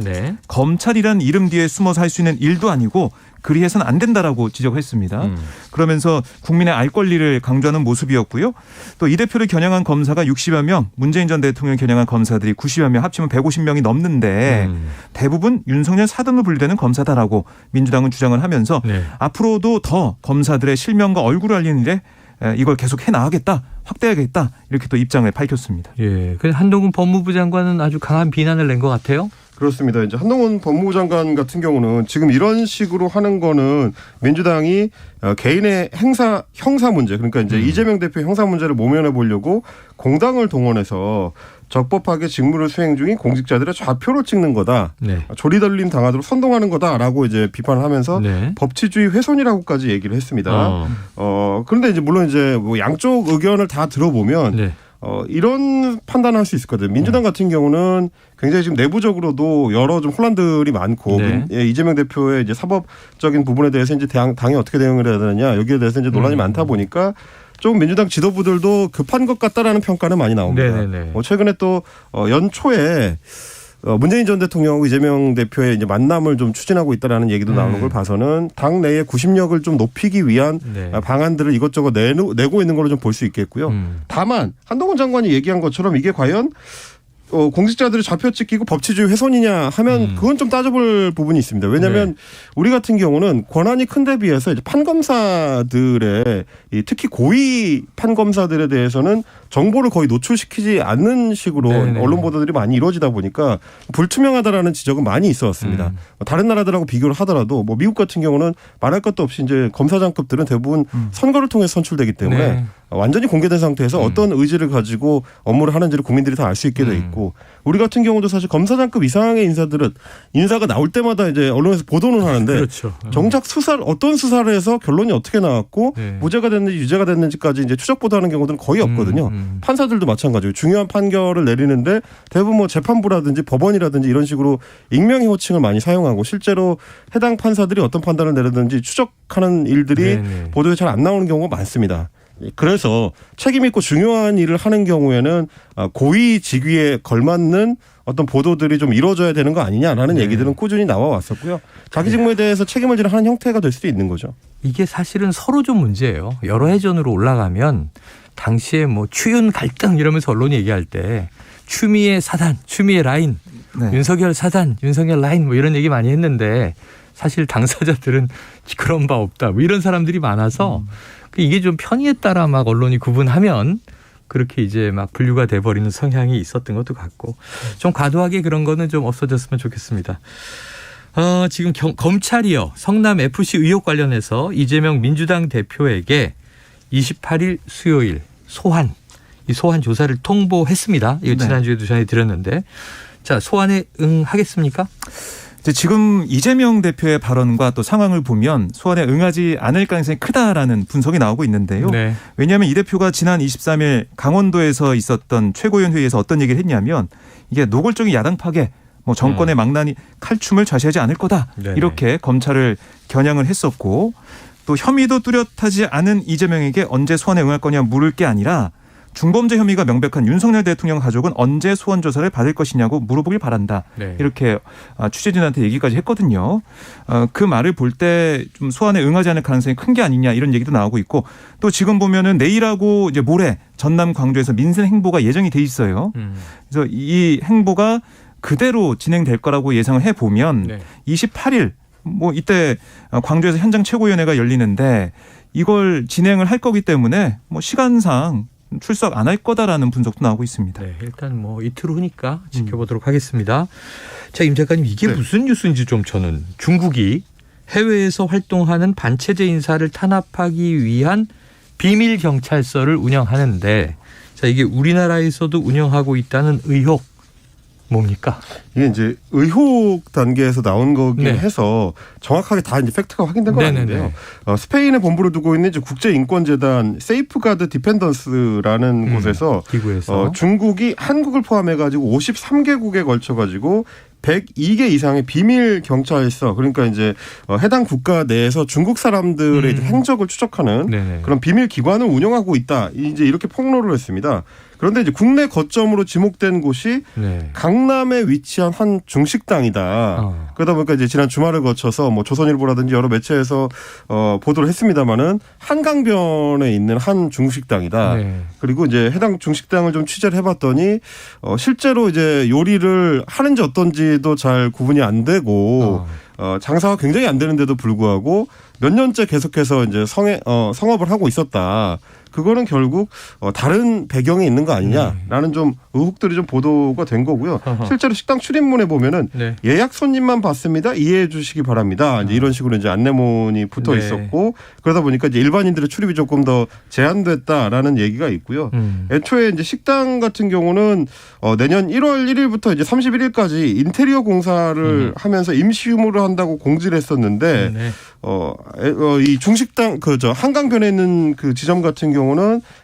검찰이란 이름 뒤에 숨어서 할 수 있는 일도 아니고 그리 해서는 안 된다라고 지적을 했습니다. 그러면서 국민의 알 권리를 강조하는 모습이었고요. 또 이 대표를 겨냥한 검사가 60여 명, 문재인 전 대통령 겨냥한 검사들이 90여 명, 합치면 150명이 넘는데 대부분 윤석열 사단으로 분류되는 검사다라고 민주당은 주장을 하면서 앞으로도 더 검사들의 실명과 얼굴을 알리는 일에 이걸 계속 해나가겠다, 확대하겠다 이렇게 또 입장을 밝혔습니다. 예, 그래서 한동훈 법무부 장관은 아주 강한 비난을 낸 것 같아요. 그렇습니다. 이제 한동훈 법무부 장관 같은 경우는 지금 이런 식으로 하는 거는 민주당이 개인의 형사 문제 그러니까 이제 이재명 대표 형사 문제를 모면해 보려고 공당을 동원해서 적법하게 직무를 수행 중인 공직자들의 좌표를 찍는 거다. 조리돌림 당하도록 선동하는 거다라고 이제 비판을 하면서 법치주의 훼손이라고까지 얘기를 했습니다. 그런데 이제 물론 이제 뭐 양쪽 의견을 다 들어보면 이런 판단을 할 수 있을 거거든요. 민주당 같은 경우는 굉장히 지금 내부적으로도 여러 좀 혼란들이 많고 이재명 대표의 이제 사법적인 부분에 대해서 이제 당이 어떻게 대응을 해야 되느냐 여기에 대해서 이제 논란이 많다 보니까 좀 민주당 지도부들도 급한 것 같다라는 평가는 많이 나옵니다. 최근에 또 연초에 문재인 전 대통령하고 이재명 대표의 이제 만남을 좀 추진하고 있다라는 얘기도 나오는 걸 봐서는 당 내의 구심력을 좀 높이기 위한 방안들을 이것저것 내고 있는 걸로 좀 볼 수 있겠고요. 다만 한동훈 장관이 얘기한 것처럼 이게 과연 공직자들이 좌표 찍히고 법치주의 훼손이냐 하면 그건 좀 따져볼 부분이 있습니다. 왜냐하면 우리 같은 경우는 권한이 큰 데 비해서 이제 판검사들의 특히 고위 판검사들에 대해서는 정보를 거의 노출시키지 않는 식으로 언론 보도들이 많이 이루어지다 보니까 불투명하다라는 지적은 많이 있었습니다. 다른 나라들하고 비교를 하더라도 뭐 미국 같은 경우는 말할 것도 없이 이제 검사장급들은 대부분 선거를 통해서 선출되기 때문에 완전히 공개된 상태에서 어떤 의지를 가지고 업무를 하는지를 국민들이 다 알 수 있게 돼 있고 우리 같은 경우도 사실 검사장급 이상의 인사들은 인사가 나올 때마다 이제 언론에서 보도는 하는데 정작 어떤 수사를 해서 결론이 어떻게 나왔고 무죄가 됐는지 유죄가 됐는지까지 이제 추적 보도하는 경우들은 거의 없거든요. 판사들도 마찬가지고 중요한 판결을 내리는데 대부분 뭐 재판부라든지 법원이라든지 이런 식으로 익명의 호칭을 많이 사용하고 실제로 해당 판사들이 어떤 판단을 내리든지 추적하는 일들이 보도에 잘 안 나오는 경우가 많습니다. 그래서 책임 있고 중요한 일을 하는 경우에는 고위 직위에 걸맞는 어떤 보도들이 좀 이루어져야 되는 거 아니냐라는 얘기들은 꾸준히 나와 왔었고요. 자기 직무에 대해서 책임을 지는 하는 형태가 될 수도 있는 거죠. 이게 사실은 서로 좀 문제예요. 여러 해전으로 올라가면 당시에 뭐 추윤 갈등 이러면서 언론이 얘기할 때 추미애 사단, 추미애 라인, 윤석열 사단, 윤석열 라인 뭐 이런 얘기 많이 했는데 사실 당사자들은 그런 바 없다. 뭐 이런 사람들이 많아서 이게 좀 편의에 따라 막 언론이 구분하면 그렇게 이제 막 분류가 돼버리는 성향이 있었던 것도 같고 좀 과도하게 그런 거는 좀 없어졌으면 좋겠습니다. 지금 검찰이요. 성남 FC 의혹 관련해서 이재명 민주당 대표에게 28일 수요일 이 소환 조사를 통보했습니다. 이거 지난주에도 전해드렸는데 자 소환에 응하겠습니까? 지금 이재명 대표의 발언과 또 상황을 보면 소환에 응하지 않을 가능성이 크다라는 분석이 나오고 있는데요. 네. 왜냐하면 이 대표가 지난 23일 강원도에서 있었던 최고위원 회의에서 어떤 얘기를 했냐면 이게 노골적인 야당 파괴, 뭐 정권의 망나니 칼춤을 좌시하지 않을 거다. 네네. 이렇게 검찰을 겨냥을 했었고 또 혐의도 뚜렷하지 않은 이재명에게 언제 소환에 응할 거냐 물을 게 아니라 중범죄 혐의가 명백한 윤석열 대통령 가족은 언제 소환 조사를 받을 것이냐고 물어보길 바란다. 네. 이렇게 취재진한테 얘기까지 했거든요. 그 말을 볼 때 좀 소환에 응하지 않을 가능성이 큰 게 아니냐 이런 얘기도 나오고 있고 또 지금 보면은 내일하고 이제 모레 전남 광주에서 민생 행보가 예정이 돼 있어요. 그래서 이 행보가 그대로 진행될 거라고 예상을 해 보면 네. 28일 뭐 이때 광주에서 현장 최고위원회가 열리는데 이걸 진행을 할 거기 때문에 뭐 시간상 출석 안 할 거다라는 분석도 나오고 있습니다. 네, 일단 뭐 이틀 후니까 지켜보도록 하겠습니다. 자, 임 작가님 이게 네. 무슨 뉴스인지 좀 저는 중국이 해외에서 활동하는 반체제 인사를 탄압하기 위한 비밀 경찰서를 운영하는데 자, 이게 우리나라에서도 운영하고 있다는 의혹 뭡니까? 이게 이제 의혹 단계에서 나온 거긴 네. 해서 정확하게 다 이제 팩트가 확인된 건 네네네. 아닌데요. 스페인에 본부를 두고 있는 이제 국제인권재단 세이프가드 디펜던스라는 곳에서 기구에서 중국이 한국을 포함해가지고 53개국에 걸쳐가지고 102개 이상의 비밀 경찰서 그러니까 이제 해당 국가 내에서 중국 사람들의 이제 행적을 추적하는 네네. 그런 비밀 기관을 운영하고 있다. 이제 이렇게 폭로를 했습니다. 그런데 이제 국내 거점으로 지목된 곳이 네. 강남에 위치한 한 중식당이다. 그러다 보니까 이제 지난 주말을 거쳐서 뭐 조선일보라든지 여러 매체에서 보도를 했습니다마는 한강변에 있는 한 중식당이다. 네. 그리고 이제 해당 중식당을 좀 취재를 해봤더니 실제로 이제 요리를 하는지 어떤지도 잘 구분이 안 되고 장사가 굉장히 안 되는데도 불구하고 몇 년째 계속해서 이제 성업을 하고 있었다. 그거는 결국 다른 배경이 있는 거 아니냐라는 좀 의혹들이 좀 보도가 된 거고요. 실제로 식당 출입문에 보면은 네. 예약 손님만 받습니다. 이해해 주시기 바랍니다. 이제 이런 식으로 이제 안내문이 붙어 네. 있었고 그러다 보니까 이제 일반인들의 출입이 조금 더 제한됐다라는 얘기가 있고요. 애초에 이제 식당 같은 경우는 내년 1월 1일부터 이제 31일까지 인테리어 공사를 하면서 임시 휴무를 한다고 공지를 했었는데 네. 이 중식당 한강변에 있는 그 지점 같은 경우는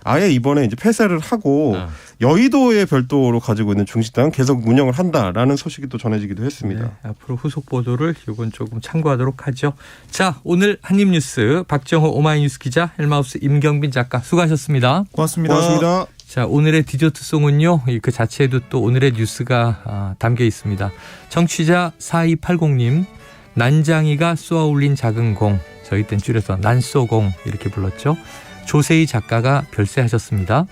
아예 이번에 이제 폐쇄를 하고 여의도에 별도로 가지고 있는 중식당은 계속 운영을 한다라는 소식이 또 전해지기도 했습니다. 네, 앞으로 후속 보도를 이건 조금 참고하도록 하죠. 자, 오늘 한입뉴스 박정호 오마이뉴스 기자, 헬마우스 임경빈 작가 수고하셨습니다. 고맙습니다. 고맙습니다. 자, 오늘의 디저트송은요. 그 자체에도 또 오늘의 뉴스가 담겨 있습니다. 청취자 4280님 난장이가 쏘아올린 작은 공, 저희 땐 줄여서 난쏘공 이렇게 불렀죠. 조세희 작가가 별세하셨습니다.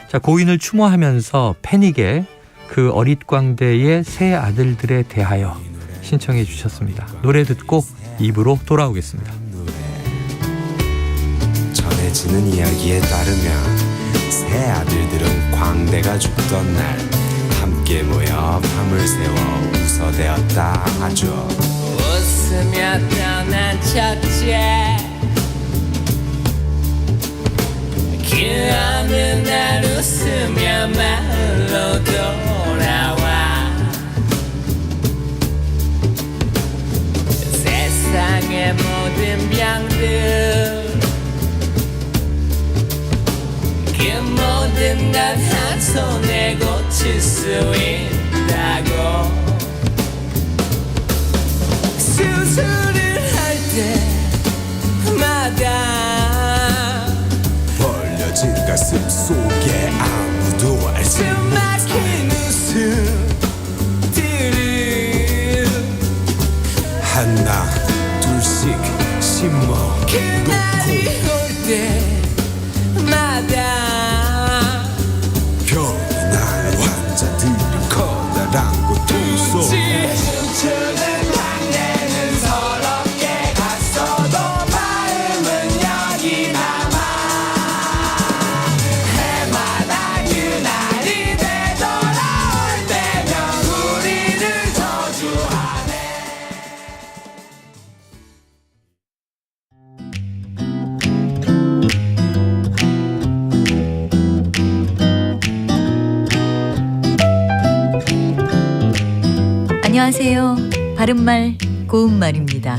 자, 고인을 추모하면서 패닉의 그 어릿광대의 새 아들들에 대하여 신청해 주셨습니다. 노래 듣고 입으로 돌아오겠습니다. 전해지는 이야기에 따르면 새 아들들은 광대가 죽던 날 함께 모여 밤을 새워 웃어대었다 하죠. 웃으며 떠난 첫째 그 어느 날 웃으며 마을로 돌아와 세상의 모든 병들 그 모든 걸 한 손에 고칠 수 있다고 수술을 할 때마다 벌려진 가슴 속에 아무도 알지 막힌 웃음들을 하나 둘씩 심어 그날이 올 때마다 병이 난 환자들이 커다란 고통 속 춤추는 광대는 서로 안녕하세요. 바른말 고운말입니다.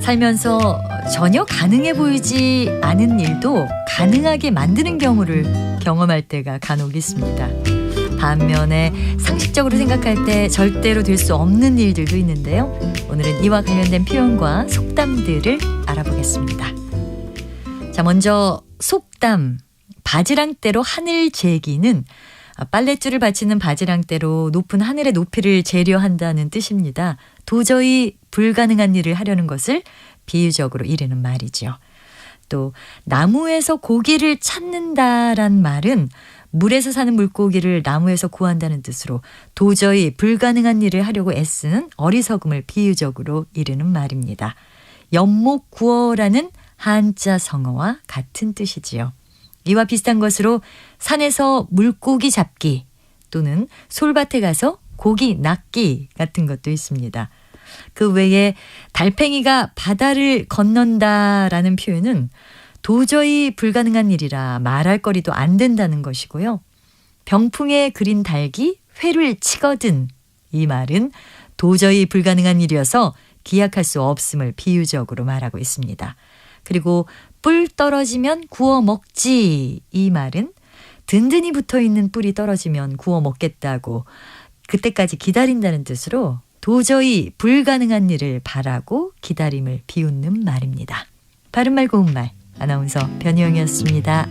살면서 전혀 가능해 보이지 않은 일도 가능하게 만드는 경우를 경험할 때가 간혹 있습니다. 반면에 상식적으로 생각할 때 절대로 될 수 없는 일들도 있는데요. 오늘은 이와 관련된 표현과 속담들을 알아보겠습니다. 자, 먼저 속담, 바지랑대로 하늘 재기는 빨랫줄을 받치는 바지랑대로 높은 하늘의 높이를 재려한다는 뜻입니다. 도저히 불가능한 일을 하려는 것을 비유적으로 이르는 말이죠. 또 나무에서 고기를 찾는다란 말은 물에서 사는 물고기를 나무에서 구한다는 뜻으로 도저히 불가능한 일을 하려고 애쓰는 어리석음을 비유적으로 이르는 말입니다. 연목구어라는 한자 성어와 같은 뜻이지요. 이와 비슷한 것으로 산에서 물고기 잡기 또는 솔밭에 가서 고기 낚기 같은 것도 있습니다. 그 외에 달팽이가 바다를 건넌다라는 표현은 도저히 불가능한 일이라 말할 거리도 안 된다는 것이고요. 병풍에 그린 닭이 회를 치거든, 이 말은 도저히 불가능한 일이어서 기약할 수 없음을 비유적으로 말하고 있습니다. 그리고 뿔 떨어지면 구워 먹지, 이 말은 든든히 붙어있는 뿔이 떨어지면 구워 먹겠다고 그때까지 기다린다는 뜻으로 도저히 불가능한 일을 바라고 기다림을 비웃는 말입니다. 바른말 고운말 아나운서 변희영이었습니다.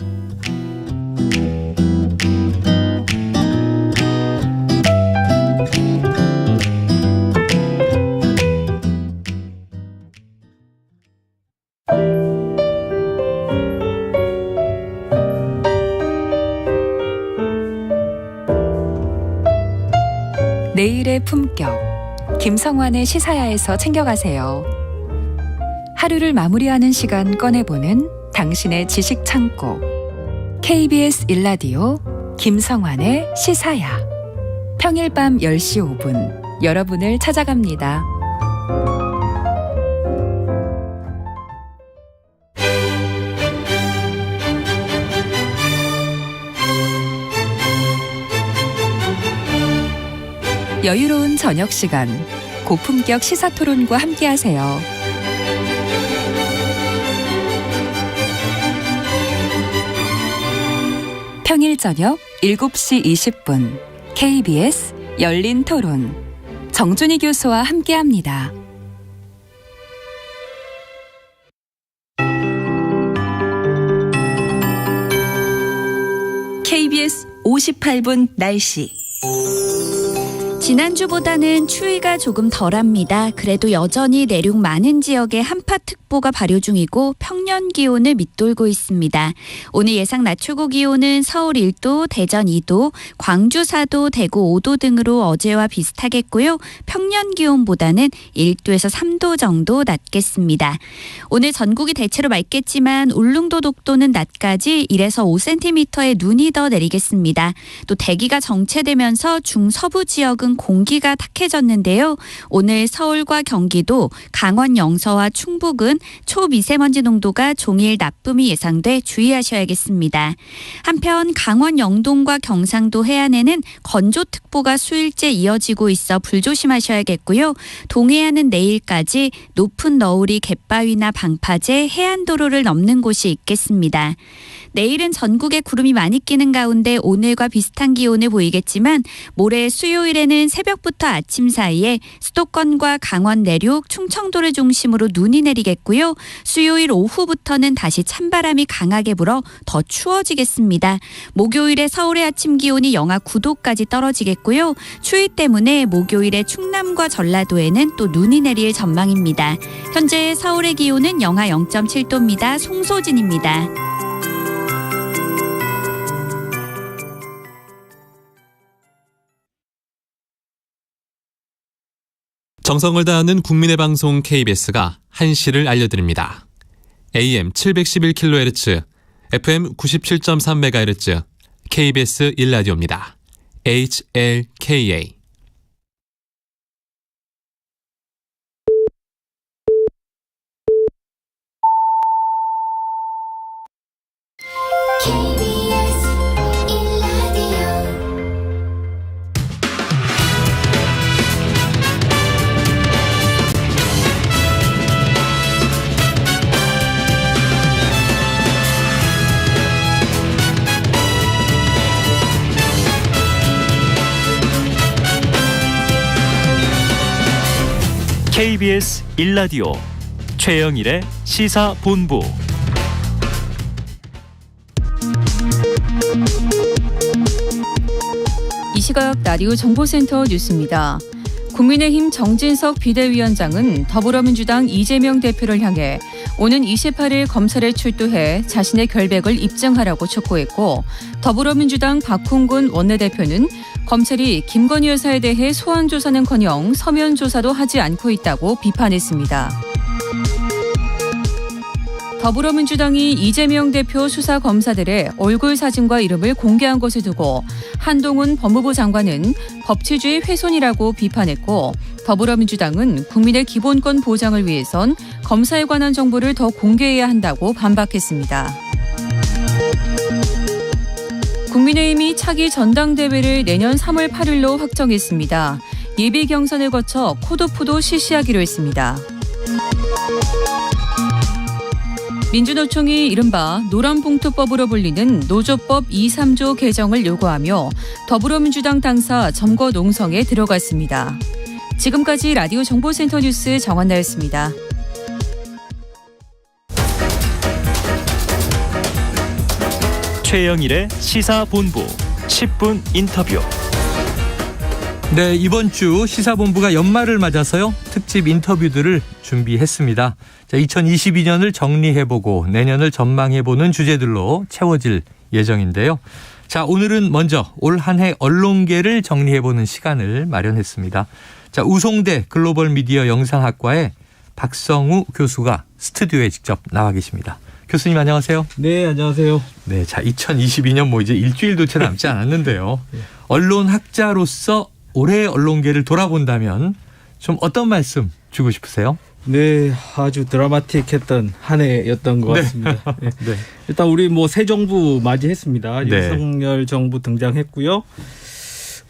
내일의 품격, 김성환의 시사야에서 챙겨가세요. 하루를 마무리하는 시간 꺼내보는 당신의 지식 창고. KBS 1라디오 김성환의 시사야. 평일 밤 10시 5분 여러분을 찾아갑니다. 여유로운 저녁 시간, 고품격 시사토론과 함께하세요. 평일 저녁 7시 20분 KBS 열린 토론 정준희 교수와 함께합니다. KBS 58분 날씨. 지난주보다는 추위가 조금 덜합니다. 그래도 여전히 내륙 많은 지역에 한파특보가 발효 중이고 평년 기온을 밑돌고 있습니다. 오늘 예상 낮 최고 기온은 서울 1도, 대전 2도, 광주 4도, 대구 5도 등으로 어제와 비슷하겠고요. 평년 기온보다는 1도에서 3도 정도 낮겠습니다. 오늘 전국이 대체로 맑겠지만 울릉도 독도는 낮까지 1에서 5cm의 눈이 더 내리겠습니다. 또 대기가 정체되면서 중서부 지역은 공기가 탁해졌는데요. 오늘 서울과 경기도, 강원 영서와 충북은 초미세먼지 농도가 종일 나쁨이 예상돼 주의하셔야겠습니다. 한편 강원 영동과 경상도 해안에는 건조특보가 수일째 이어지고 있어 불조심하셔야겠고요. 동해안은 내일까지 높은 너울이 갯바위나 방파제, 해안도로를 넘는 곳이 있겠습니다. 내일은 전국에 구름이 많이 끼는 가운데 오늘과 비슷한 기온을 보이겠지만 모레 수요일에는 새벽부터 아침 사이에 수도권과 강원 내륙, 충청도를 중심으로 눈이 내리겠고요. 수요일 오후부터는 다시 찬바람이 강하게 불어 더 추워지겠습니다. 목요일에 서울의 아침 기온이 영하 9도까지 떨어지겠고요. 추위 때문에 목요일에 충남과 전라도에는 또 눈이 내릴 전망입니다. 현재 서울의 기온은 영하 0.7도입니다. 송소진입니다. 정성을 다하는 국민의 방송 KBS가 한시를 알려드립니다. AM 711kHz, FM 97.3MHz, KBS 1라디오입니다. HLKA. KBS 1라디오 최영일의 시사본부. 이 시각 라디오 정보센터 뉴스입니다. 국민의힘 정진석 비대위원장은 더불어민주당 이재명 대표를 향해 오는 28일 검찰에 출두해 자신의 결백을 입증하라고 촉구했고, 더불어민주당 박홍근 원내대표는 검찰이 김건희 여사에 대해 소환조사는커녕 서면 조사도 하지 않고 있다고 비판했습니다. 더불어민주당이 이재명 대표 수사 검사들의 얼굴 사진과 이름을 공개한 것을 두고 한동훈 법무부 장관은 법치주의 훼손이라고 비판했고, 더불어민주당은 국민의 기본권 보장을 위해선 검사에 관한 정보를 더 공개해야 한다고 반박했습니다. 국민의힘이 차기 전당대회를 내년 3월 8일로 확정했습니다. 예비 경선을 거쳐 컷오프도 실시하기로 했습니다. 민주노총이 이른바 노란봉투법으로 불리는 노조법 2, 3조 개정을 요구하며 더불어민주당 당사 점거 농성에 들어갔습니다. 지금까지 라디오 정보센터 뉴스 정한나였습니다. 최영일의 시사본부 10분 인터뷰. 네, 이번 주 시사본부가 연말을 맞아서요, 특집 인터뷰들을 준비했습니다. 자, 2022년을 정리해보고 내년을 전망해보는 주제들로 채워질 예정인데요. 자, 오늘은 먼저 올 한 해 언론계를 정리해보는 시간을 마련했습니다. 자, 우송대 글로벌 미디어 영상학과의 박성우 교수가 스튜디오에 직접 나와 계십니다. 교수님 안녕하세요. 네, 안녕하세요. 네, 자, 2022년 뭐 이제 일주일도 채 남지 않았는데요. 언론학자로서 올해 언론계를 돌아본다면 좀 어떤 말씀 주고 싶으세요? 네, 아주 드라마틱했던 한 해였던 것 같습니다. 네. 네. 일단 우리 뭐 새 정부 맞이했습니다. 네. 윤석열 정부 등장했고요.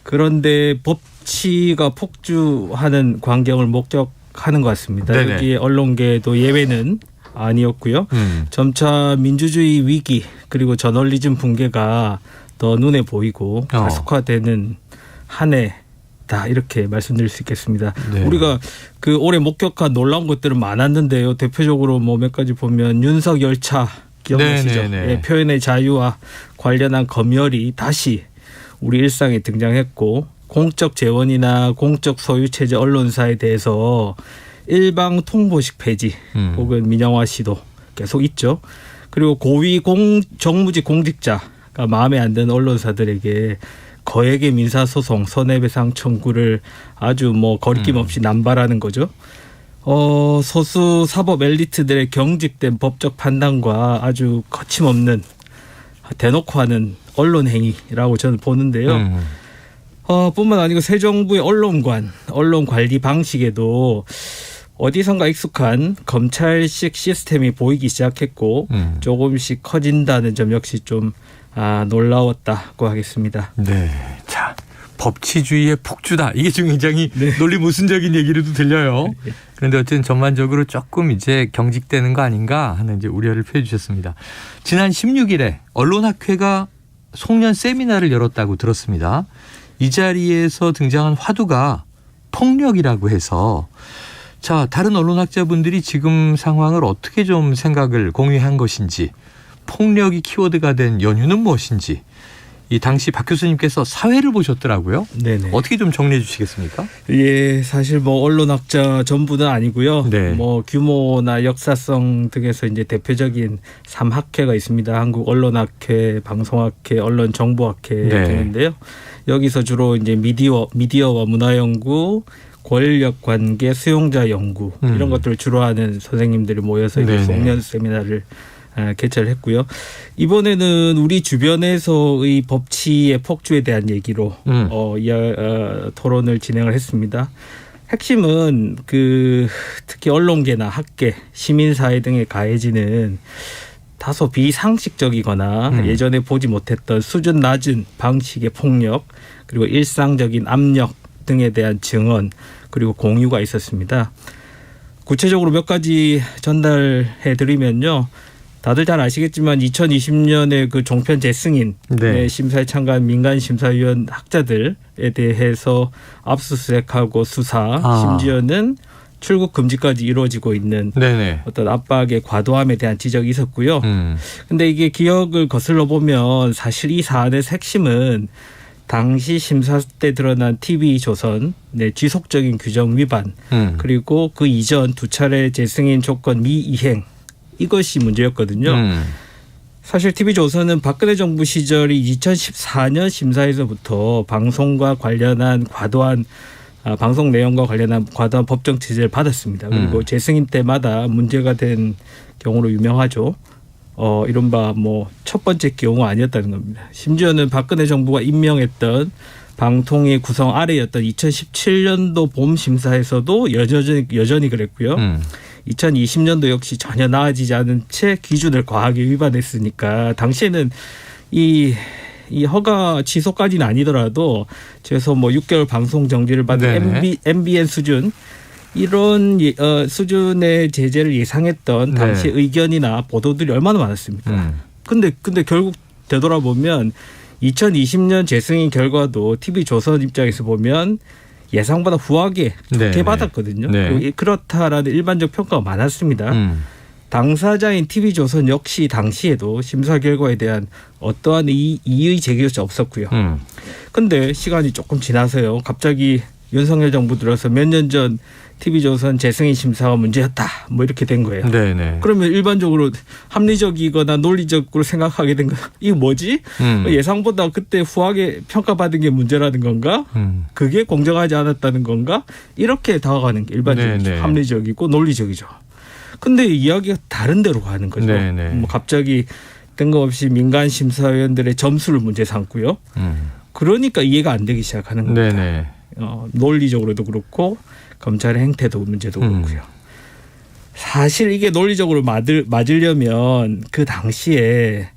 그런데 법치가 폭주하는 광경을 목격하는 것 같습니다. 네네. 여기에 언론계도 예외는 아니었고요. 점차 민주주의 위기 그리고 저널리즘 붕괴가 더 눈에 보이고 가속화되는 한 해다, 이렇게 말씀드릴 수 있겠습니다. 네. 우리가 그 올해 목격한 놀라운 것들은 많았는데요. 대표적으로 뭐 몇 가지 보면 윤석 열차 기억나시죠? 네, 표현의 자유와 관련한 검열이 다시 우리 일상에 등장했고, 공적 재원이나 공적 소유 체제 언론사에 대해서 일방 통보식 폐지 혹은 민영화 시도 계속 있죠. 그리고 고위 정무직 공직자가 마음에 안 드는 언론사들에게 거액의 민사소송, 손해배상 청구를 아주 뭐 거리낌 없이 남발하는 거죠. 소수 사법 엘리트들의 경직된 법적 판단과 아주 거침없는 대놓고 하는 언론 행위라고 저는 보는데요. 뿐만 아니고 새 정부의 언론 관리 방식에도 어디선가 익숙한 검찰식 시스템이 보이기 시작했고 조금씩 커진다는 점 역시 좀 놀라웠다고 하겠습니다. 네, 자, 법치주의의 폭주다. 이게 지금 굉장히 논리 모순적인 얘기로도 들려요. 그런데 어쨌든 전반적으로 조금 이제 경직되는 거 아닌가 하는 이제 우려를 표해 주셨습니다. 지난 16일에 언론학회가 송년 세미나를 열었다고 들었습니다. 이 자리에서 등장한 화두가 폭력이라고 해서, 자, 다른 언론학자분들이 지금 상황을 어떻게 좀 생각을 공유한 것인지, 폭력이 키워드가 된 연유는 무엇인지, 이 당시 박 교수님께서 사회를 보셨더라고요. 네네. 어떻게 좀 정리해 주시겠습니까? 예, 사실 뭐 언론학자 전부는 아니고요. 네. 뭐 규모나 역사성 등에서 이제 대표적인 3학회가 있습니다. 한국 언론학회, 방송학회, 언론정보학회 네. 등인데요. 여기서 주로 이제 미디어와 문화연구, 권력관계, 수용자 연구 이런 것들을 주로 하는 선생님들이 모여서 이제 송년 세미나를 개최를 했고요. 이번에는 우리 주변에서의 법치의 폭주에 대한 얘기로 토론을 진행을 했습니다. 핵심은 특히 언론계나 학계, 시민사회 등에 가해지는 다소 비상식적이거나 예전에 보지 못했던 수준 낮은 방식의 폭력, 그리고 일상적인 압력 등에 대한 증언, 그리고 공유가 있었습니다. 구체적으로 몇 가지 전달해 드리면요. 다들 잘 아시겠지만 2020년에 그 종편 재승인 심사에 참가한 민간 심사위원 학자들에 대해서 압수수색하고 수사, 심지어는 출국 금지까지 이루어지고 있는 네네. 어떤 압박의 과도함에 대한 지적이 있었고요. 근데 이게 기억을 거슬러 보면 사실 이 사안의 핵심은 당시 심사 때 드러난 TV조선의 지속적인 규정 위반 그리고 그 이전 두 차례 재승인 조건 미이행 이것이 문제였거든요. 사실 TV조선은 박근혜 정부 시절이 2014년 심사에서부터 방송과 관련한 과도한 방송 내용과 관련한 과도한 법정 제재를 받았습니다. 그리고 재승인 때마다 문제가 된 경우로 유명하죠. 이른바 뭐 첫 번째 경우 아니었다는 겁니다. 심지어는 박근혜 정부가 임명했던 방통위 구성 아래였던 2017년도 봄 심사에서도 여전히 그랬고요. 2020년도 역시 전혀 나아지지 않은 채 기준을 과하게 위반했으니까 당시에는 이 허가 취소까지는 아니더라도 최소 뭐 6개월 방송 정지를 받은 MBN 수준 이런 수준의 제재를 예상했던 당시 의견이나 보도들이 얼마나 많았습니까? 근데 결국 되돌아보면 2020년 재승인 결과도 TV조선 입장에서 보면 예상보다 후하게 좋게 받았거든요. 그렇다라는 일반적 평가가 많았습니다. 당사자인 TV조선 역시 당시에도 심사 결과에 대한 어떠한 이의 제기조차 없었고요. 근데 시간이 조금 지나서요. 갑자기 윤석열 정부 들어서 몇 년 전 TV조선 재승인 심사가 문제였다. 뭐 이렇게 된 거예요. 네네. 그러면 일반적으로 합리적이거나 논리적으로 생각하게 된 거 이거 뭐지? 예상보다 그때 후하게 평가받은 게 문제라는 건가? 그게 공정하지 않았다는 건가? 이렇게 다가가는 게 일반적이죠. 합리적이고 논리적이죠. 근데 이야기가 다른 데로 가는 거죠. 뭐 갑자기 뜬금없이 민간 심사위원들의 점수를 문제 삼고요. 그러니까 이해가 안 되기 시작하는 겁니다. 논리적으로도 그렇고 검찰의 행태도 문제도 그렇고요. 사실 이게 논리적으로 맞으려면 그 당시에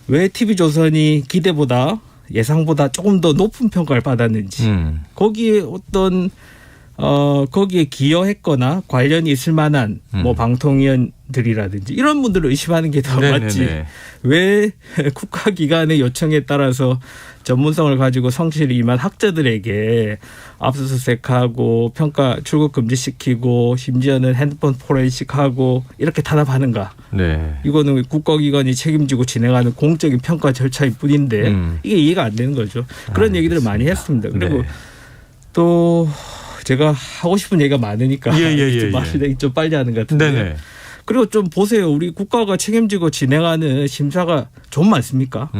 왜 TV조선이 기대보다 예상보다 조금 더 높은 평가를 받았는지 거기에 어떤 거기에 기여했거나 관련이 있을 만한 뭐 방통위원들이라든지 이런 분들을 의심하는 게 더 맞지. 왜 국가기관의 요청에 따라서 전문성을 가지고 성실히 임한 학자들에게 압수수색하고 평가 출국 금지시키고 심지어는 핸드폰 포렌식하고 이렇게 탄압하는가. 이거는 국가기관이 책임지고 진행하는 공적인 평가 절차일 뿐인데 이게 이해가 안 되는 거죠. 그런 얘기들을 많이 했습니다. 그리고 또 제가 하고 싶은 얘기가 많으니까 좀 빨리 하는 것 같은데. 그리고 좀 보세요. 우리 국가가 책임지고 진행하는 심사가 좀 많습니까?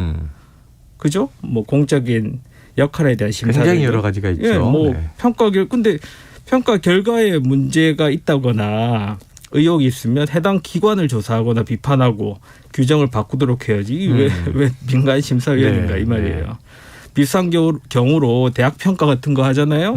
그죠? 뭐 공적인 역할에 대한 심사 굉장히 여러 가지가 있죠. 근데 평가 결과에 문제가 있다거나 의혹이 있으면 해당 기관을 조사하거나 비판하고 규정을 바꾸도록 해야지. 왜 민간 심사위원인가 이 말이에요. 비슷한 경우로 대학 평가 같은 거 하잖아요.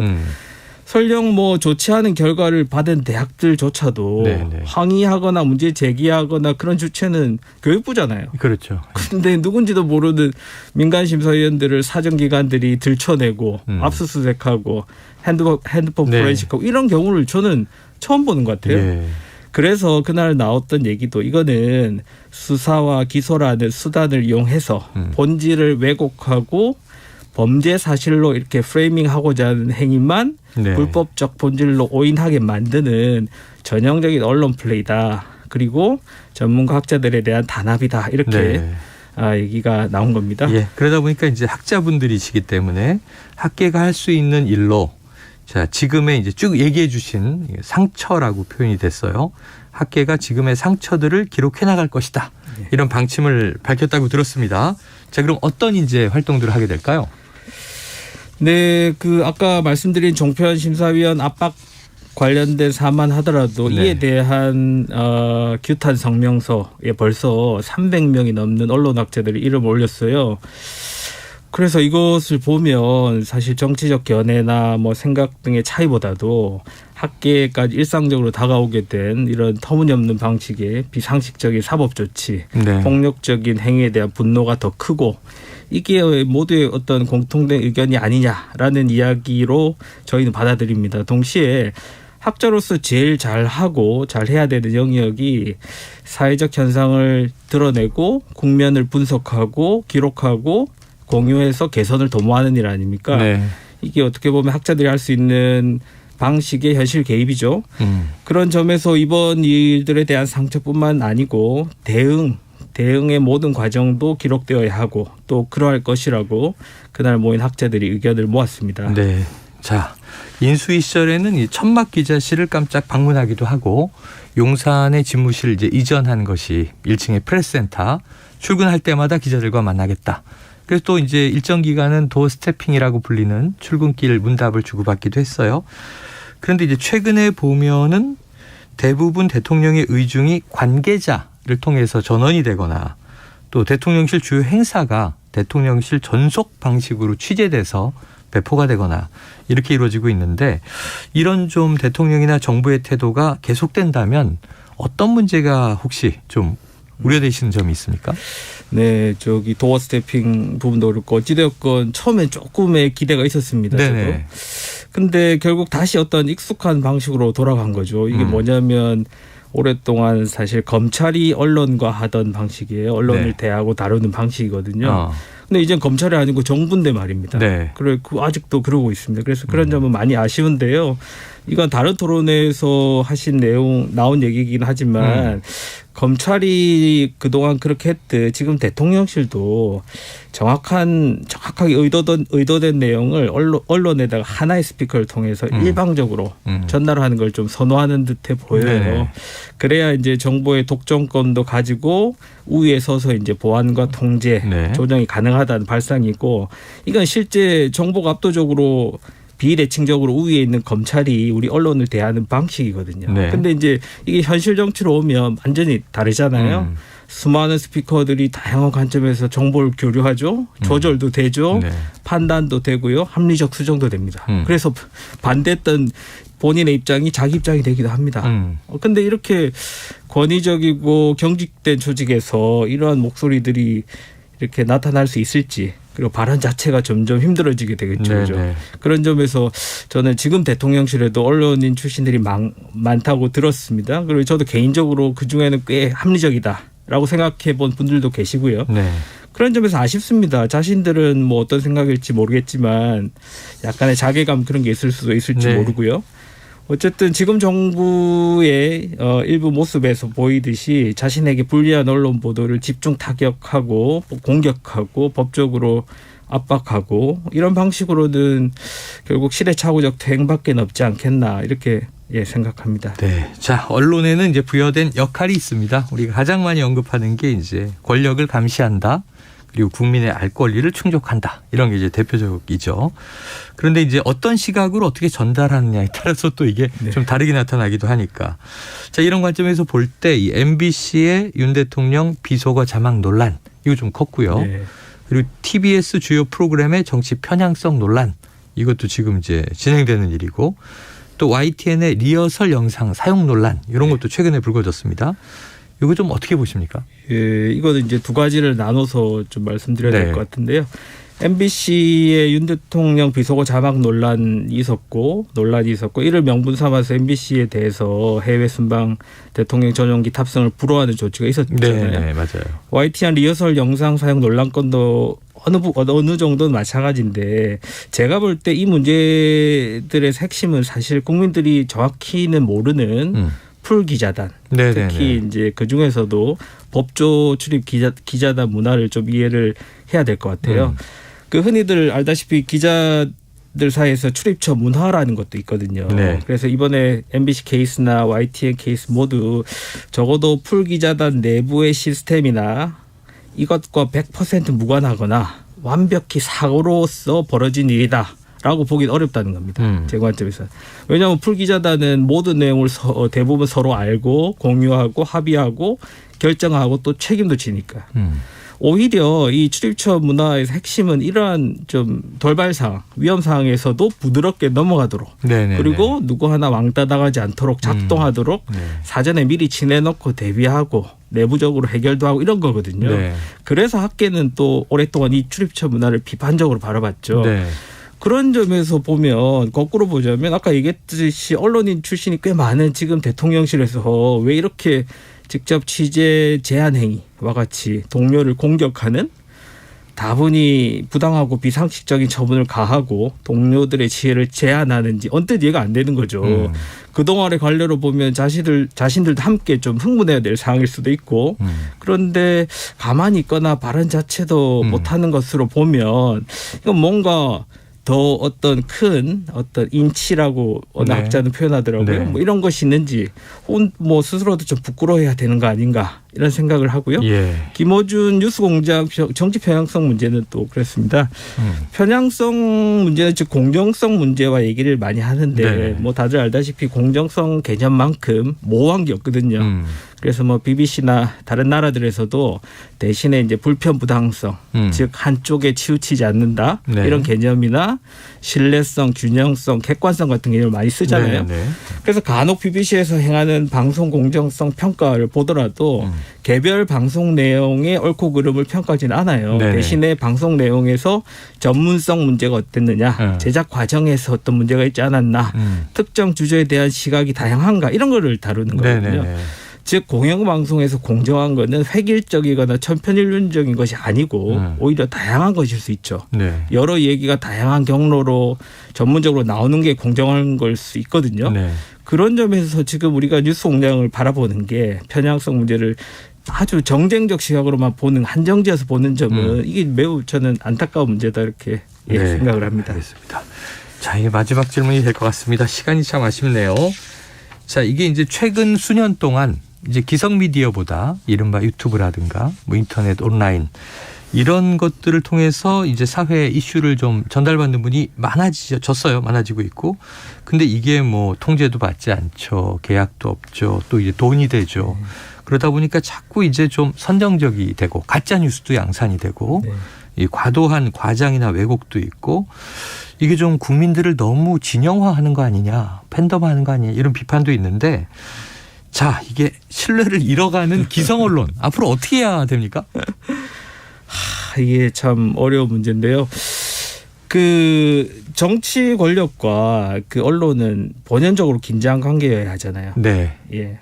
설령 뭐 좋지 않은 결과를 받은 대학들조차도 항의하거나 문제 제기하거나 그런 주체는 교육부잖아요. 그렇죠. 그런데 누군지도 모르는 민간 심사위원들을 사정기관들이 들춰내고 압수수색하고 핸드폰 포렌식하고 이런 경우를 저는 처음 보는 것 같아요. 그래서 그날 나왔던 얘기도 이거는 수사와 기소라는 수단을 이용해서 본질을 왜곡하고 범죄 사실로 이렇게 프레이밍하고자 하는 행위만 불법적 본질로 오인하게 만드는 전형적인 언론 플레이다. 그리고 전문가 학자들에 대한 단합이다. 이렇게 얘기가 나온 겁니다. 그러다 보니까 이제 학자분들이시기 때문에 학계가 할 수 있는 일로 자, 지금의 이제 쭉 얘기해 주신 상처라고 표현이 됐어요. 학계가 지금의 상처들을 기록해 나갈 것이다. 이런 방침을 밝혔다고 들었습니다. 자, 그럼 어떤 이제 활동들을 하게 될까요? 아까 말씀드린 종편 심사위원 압박 관련된 사만 하더라도 이에 대한 규탄 성명서에 벌써 300명이 넘는 언론학자들이 이름을 올렸어요. 그래서 이것을 보면 사실 정치적 견해나 뭐 생각 등의 차이보다도 학계까지 일상적으로 다가오게 된 이런 터무니없는 방식의 비상식적인 사법 조치, 폭력적인 행위에 대한 분노가 더 크고 이게 모두의 어떤 공통된 의견이 아니냐라는 이야기로 저희는 받아들입니다. 동시에 학자로서 제일 잘하고 잘해야 되는 영역이 사회적 현상을 드러내고 국면을 분석하고 기록하고 공유해서 개선을 도모하는 일 아닙니까? 이게 어떻게 보면 학자들이 할 수 있는 방식의 현실 개입이죠. 그런 점에서 이번 일들에 대한 상처뿐만 아니고 대응의 모든 과정도 기록되어야 하고 또 그러할 것이라고 그날 모인 학자들이 의견을 모았습니다. 네. 자, 인수위 시절에는 이 천막 기자실을 깜짝 방문하기도 하고 용산의 집무실 이제 이전한 것이 1층의 프레스센터 출근할 때마다 기자들과 만나겠다. 그래서 또 이제 일정 기간은 도어 스태핑이라고 불리는 출근길 문답을 주고받기도 했어요. 그런데 이제 최근에 보면은 대부분 대통령의 의중이 관계자를 통해서 전원이 되거나 또 대통령실 주요 행사가 대통령실 전속 방식으로 취재돼서 배포가 되거나 이렇게 이루어지고 있는데 이런 좀 대통령이나 정부의 태도가 계속된다면 어떤 문제가 혹시 좀 우려되시는 점이 있습니까? 네, 저기 도어 스태핑 부분도 그렇고 어찌되었건 처음엔 조금의 기대가 있었습니다. 네네. 근데 결국 다시 어떤 익숙한 방식으로 돌아간 거죠. 이게 뭐냐면 오랫동안 사실 검찰이 언론과 하던 방식이에요. 언론을 네. 대하고 다루는 방식이거든요. 근데 이젠 검찰이 아니고 정부인데 말입니다. 네. 그래 아직도 그러고 있습니다. 그래서 그런 점은 많이 아쉬운데요. 이건 다른 토론회에서 하신 내용 나온 얘기이긴 하지만 검찰이 그동안 그렇게 했듯 지금 대통령실도 정확하게 의도된 내용을 언론에다가 하나의 스피커를 통해서 일방적으로 전달하는 걸 좀 선호하는 듯해 보여요. 네. 그래야 이제 정부의 독점권도 가지고 우위에 서서 이제 보안과 통제, 네. 조정이 가능하다는 발상이고 이건 실제 정보가 압도적으로 비대칭적으로 우위에 있는 검찰이 우리 언론을 대하는 방식이거든요. 그런데 네. 이제 이게 현실 정치로 오면 완전히 다르잖아요. 수많은 스피커들이 다양한 관점에서 정보를 교류하죠. 조절도 되죠. 네. 판단도 되고요. 합리적 수정도 됩니다. 그래서 반대했던 본인의 입장이 자기 입장이 되기도 합니다. 그런데 이렇게 권위적이고 경직된 조직에서 이러한 목소리들이 이렇게 나타날 수 있을지 그리고 발언 자체가 점점 힘들어지게 되겠죠. 그렇죠? 그런 점에서 저는 지금 대통령실에도 언론인 출신들이 많다고 들었습니다. 그리고 저도 개인적으로 그중에는 꽤 합리적이다라고 생각해 본 분들도 계시고요. 네. 그런 점에서 아쉽습니다. 자신들은 뭐 어떤 생각일지 모르겠지만 약간의 자괴감 그런 게 있을 수도 있을지 네. 모르고요. 어쨌든 지금 정부의 일부 모습에서 보이듯이 자신에게 불리한 언론 보도를 집중 타격하고 공격하고 법적으로 압박하고 이런 방식으로는 결국 시대착오적 퇴행밖에 없지 않겠나 이렇게 생각합니다. 네, 자 언론에는 이제 부여된 역할이 있습니다. 우리가 가장 많이 언급하는 게 이제 권력을 감시한다. 그리고 국민의 알 권리를 충족한다. 이런 게 이제 대표적이죠. 그런데 이제 어떤 시각으로 어떻게 전달하느냐에 따라서 또 이게 네. 좀 다르게 나타나기도 하니까. 자, 이런 관점에서 볼 때 이 MBC의 윤 대통령 비속어 자막 논란 이거 좀 컸고요. 네. 그리고 TBS 주요 프로그램의 정치 편향성 논란 이것도 지금 이제 진행되는 일이고 또 YTN의 리허설 영상 사용 논란 이런 것도 최근에 불거졌습니다. 이거 좀 어떻게 보십니까? 예, 이거는 이제 두 가지를 나눠서 좀 말씀드려야 될 것 같은데요. MBC의 윤 대통령 비속어 자막 논란이 있었고 이를 명분 삼아서 MBC에 대해서 해외 순방 대통령 전용기 탑승을 불허하는 조치가 있었잖아요. 네, 맞아요. YTN 리허설 영상 사용 논란 건도 어느 정도는 마찬가지인데 제가 볼 때 이 문제들의 핵심은 사실 국민들이 정확히는 모르는 풀 기자단 특히 이제 그 중에서도 법조 출입 기자단 문화를 좀 이해를 해야 될 것 같아요. 그 흔히들 알다시피 기자들 사이에서 출입처 문화라는 것도 있거든요. 네. 그래서 이번에 MBC 케이스나 YTN 케이스 모두 적어도 풀 기자단 내부의 시스템이나 이것과 100% 무관하거나 완벽히 사고로서 벌어진 일이다. 라고 보긴 어렵다는 겁니다. 제 관점에서. 왜냐하면 풀기자단은 모든 내용을 대부분 서로 알고 공유하고 합의하고 결정하고 또 책임도 지니까. 오히려 이 출입처 문화의 핵심은 이러한 좀 돌발사항, 위험사항에서도 부드럽게 넘어가도록 네네네. 그리고 누구 하나 왕따 당하지 않도록 작동하도록 사전에 미리 지내놓고 대비하고 내부적으로 해결도 하고 이런 거거든요. 네. 그래서 학계는 또 오랫동안 이 출입처 문화를 비판적으로 바라봤죠. 네. 그런 점에서 보면 거꾸로 보자면 아까 얘기했듯이 언론인 출신이 꽤 많은 지금 대통령실에서 왜 이렇게 직접 취재 제한 행위와 같이 동료를 공격하는 다분히 부당하고 비상식적인 처분을 가하고 동료들의 지혜를 제한하는지 언뜻 이해가 안 되는 거죠. 그동안의 관례로 보면 자신들도 함께 좀 흥분해야 될 상황일 수도 있고 그런데 가만히 있거나 발언 자체도 못하는 것으로 보면 이건 뭔가 더 어떤 큰 어떤 인치라고 어느 네. 학자는 표현하더라고요. 네. 뭐 이런 것이 있는지 혹은 뭐 스스로도 좀 부끄러워해야 되는 거 아닌가 이런 생각을 하고요. 예. 김어준 뉴스공장 정치 편향성 문제는 또 그렇습니다. 편향성 문제는 즉 공정성 문제와 얘기를 많이 하는데 네. 뭐 다들 알다시피 공정성 개념만큼 모호한 게 없거든요. 그래서 뭐 BBC나 다른 나라들에서도 대신에 이제 불편부당성, 즉 한쪽에 치우치지 않는다 네. 이런 개념이나 신뢰성, 균형성, 객관성 같은 개념을 많이 쓰잖아요. 네, 네. 그래서 간혹 BBC에서 행하는 방송 공정성 평가를 보더라도 개별 방송 내용의 옳고 그름을 평가하지는 않아요. 네네. 대신에 방송 내용에서 전문성 문제가 어땠느냐, 제작 과정에서 어떤 문제가 있지 않았나, 특정 주제에 대한 시각이 다양한가 이런 거를 다루는 거거든요. 네네. 즉 공영방송에서 공정한 거는 획일적이거나 천편일률적인 것이 아니고 오히려 다양한 것일 수 있죠. 네. 여러 얘기가 다양한 경로로 전문적으로 나오는 게 공정한 걸 수 있거든요. 네. 그런 점에서 지금 우리가 뉴스 공장을 바라보는 게 편향성 문제를 아주 정쟁적 시각으로만 보는 한정지어서 보는 점은 이게 매우 저는 안타까운 문제다 이렇게 네. 생각을 합니다. 알겠습니다. 자, 이게 마지막 질문이 될 것 같습니다. 시간이 참 아쉽네요. 자, 이게 이제 최근 수년 동안 이제 기성 미디어보다 이른바 유튜브라든가 뭐 인터넷 온라인 이런 것들을 통해서 이제 사회 이슈를 좀 전달받는 분이 많아졌어요. 많아지고 있고. 근데 이게 뭐 통제도 받지 않죠. 계약도 없죠. 또 이제 돈이 되죠. 그러다 보니까 자꾸 이제 좀 선정적이 되고 가짜 뉴스도 양산이 되고 이 과도한 과장이나 왜곡도 있고 이게 좀 국민들을 너무 진영화하는 거 아니냐, 팬덤화하는 거 아니냐 이런 비판도 있는데 자, 이게 신뢰를 잃어가는 기성 언론 앞으로 어떻게 해야 됩니까? 이게 참 어려운 문제인데요. 그 정치 권력과 그 언론은 본연적으로 긴장 관계여야 하잖아요. 네. 예.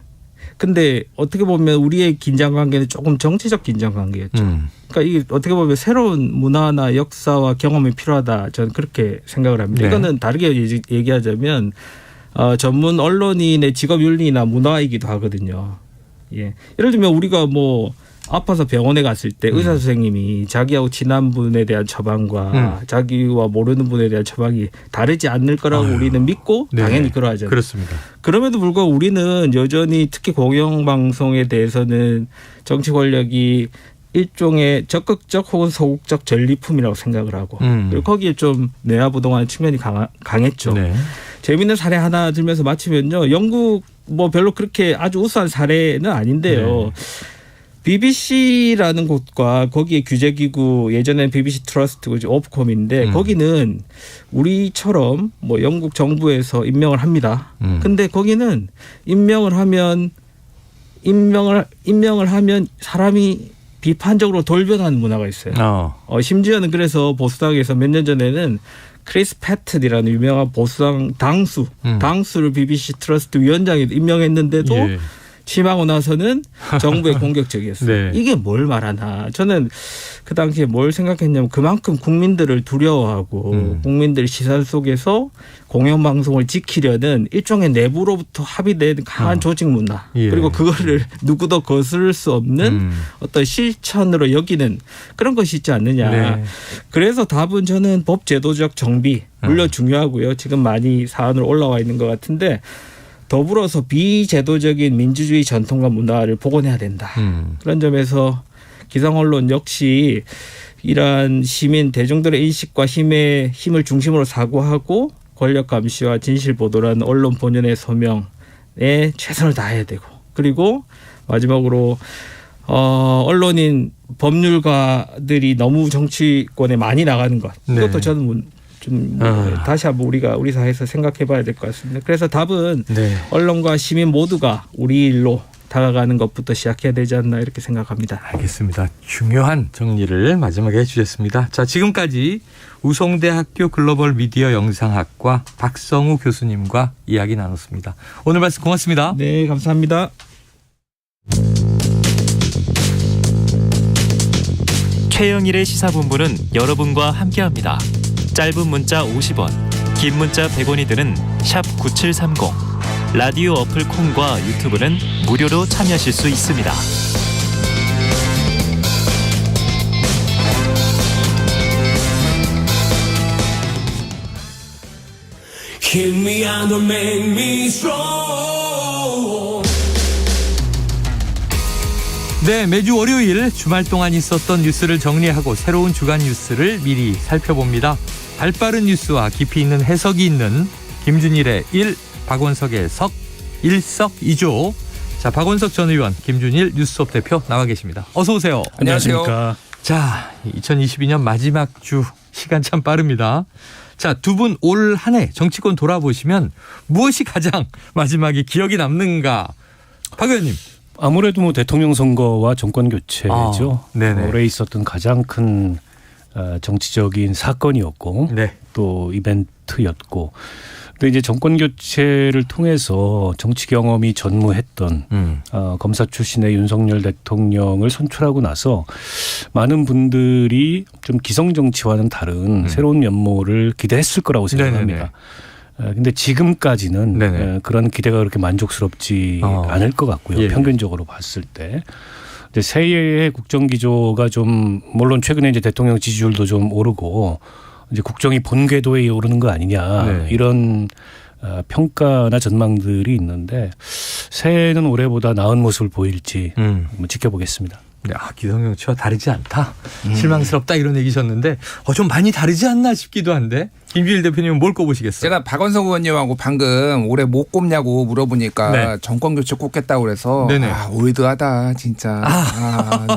근데 어떻게 보면 우리의 긴장 관계는 조금 정치적 긴장 관계였죠. 그러니까 이게 어떻게 보면 새로운 문화나 역사와 경험이 필요하다. 저는 그렇게 생각을 합니다. 네. 이거는 다르게 얘기하자면 전문 언론인의 직업 윤리나 문화이기도 하거든요. 예. 예를 들면 우리가 뭐 아파서 병원에 갔을 때 의사 선생님이 자기하고 친한 분에 대한 처방과 자기와 모르는 분에 대한 처방이 다르지 않을 거라고 우리는 믿고 당연히 그러하잖아요. 그렇습니다. 그럼에도 불구하고 우리는 여전히 특히 공영방송에 대해서는 정치 권력이 일종의 적극적 혹은 소극적 전리품이라고 생각을 하고 그리고 거기에 좀 내화부동한 측면이 강했죠. 네. 재미있는 사례 하나 들면서 마치면요. 영국 뭐 별로 그렇게 아주 우수한 사례는 아닌데요. BBC라는 곳과 거기에 규제기구 예전에는 BBC 트러스트, 오프콤인데 거기는 우리처럼 뭐 영국 정부에서 임명을 합니다. 근데 거기는 임명을 하면 사람이 비판적으로 돌변하는 문화가 있어요. 심지어는 그래서 보수당에서 몇 년 전에는 크리스 패튼이라는 유명한 보수당 당수를 BBC 트러스트 위원장에 임명했는데도 취임하고 나서는 정부에 공격적이었어요. 네. 이게 뭘 말하나. 저는 그 당시에 뭘 생각했냐면 그만큼 국민들을 두려워하고 국민들 시선 속에서 공영방송을 지키려는 일종의 내부로부터 합의된 강한 조직 문화. 그리고 그거를 누구도 거스를 수 없는 어떤 실천으로 여기는 그런 것이 있지 않느냐. 네. 그래서 답은 저는 법제도적 정비 물론 중요하고요. 지금 많이 사안으로 올라와 있는 것 같은데 더불어서 비제도적인 민주주의 전통과 문화를 복원해야 된다. 그런 점에서 기성 언론 역시 이러한 시민 대중들의 인식과 힘을 중심으로 사고하고 권력 감시와 진실 보도라는 언론 본연의 소명에 최선을 다해야 되고 그리고 마지막으로 언론인 법률가들이 너무 정치권에 많이 나가는 것 이것도 저는 좀 다시 한번 우리 사회에서 생각해봐야 될 것 같습니다. 그래서 답은 언론과 시민 모두가 우리 일로 다가가는 것부터 시작해야 되지 않나 이렇게 생각합니다. 알겠습니다. 중요한 정리를 마지막에 해주셨습니다. 자, 지금까지 우송대학교 글로벌 미디어 영상학과 박성우 교수님과 이야기 나눴습니다. 오늘 말씀 고맙습니다. 네, 감사합니다. 최영일의 시사본부는 여러분과 함께합니다. 짧은 문자 50원, 긴 문자 100원이 드는 샵 9730. 라디오 어플 콩과 유튜브는 무료로 참여하실 수 있습니다. Hit me and don't make me strong. 네, 매주 월요일 주말 동안 있었던 뉴스를 정리하고 새로운 주간 뉴스를 미리 살펴봅니다. 발빠른 뉴스와 깊이 있는 해석이 있는 김준일의 1, 박원석의 석, 일석이조. 자, 박원석 전 의원, 김준일 뉴스톱 대표 나와 계십니다. 어서 오세요. 안녕하십니까. 자, 2022년 마지막 주 시간 참 빠릅니다. 자, 두 분 올 한 해 정치권 돌아보시면 무엇이 가장 마지막에 기억이 남는가? 박 의원님. 아무래도 뭐 대통령 선거와 정권 교체죠. 올해 있었던 가장 큰 정치적인 사건이었고 네. 또 이벤트였고. 근데 이제 정권 교체를 통해서 정치 경험이 전무했던 검사 출신의 윤석열 대통령을 선출하고 나서 많은 분들이 좀 기성 정치와는 다른 새로운 면모를 기대했을 거라고 생각합니다. 근데 지금까지는 그런 기대가 그렇게 만족스럽지 않을 것 같고요. 평균적으로 봤을 때. 근데 새해의 국정 기조가 좀 물론 최근에 이제 대통령 지지율도 좀 오르고 이제 국정이 본 궤도에 오르는 거 아니냐 이런 평가나 전망들이 있는데 새해는 올해보다 나은 모습을 보일지 한번 지켜보겠습니다. 네, 기성 정치와 다르지 않다. 실망스럽다 이런 얘기셨는데 좀 많이 다르지 않나 싶기도 한데 김준일 대표님은 뭘 꼽으시겠어요? 제가 박원석 의원님하고 방금 올해 뭐 꼽냐고 물어보니까 정권 교체 꼽겠다고 그래서 올드하다 진짜.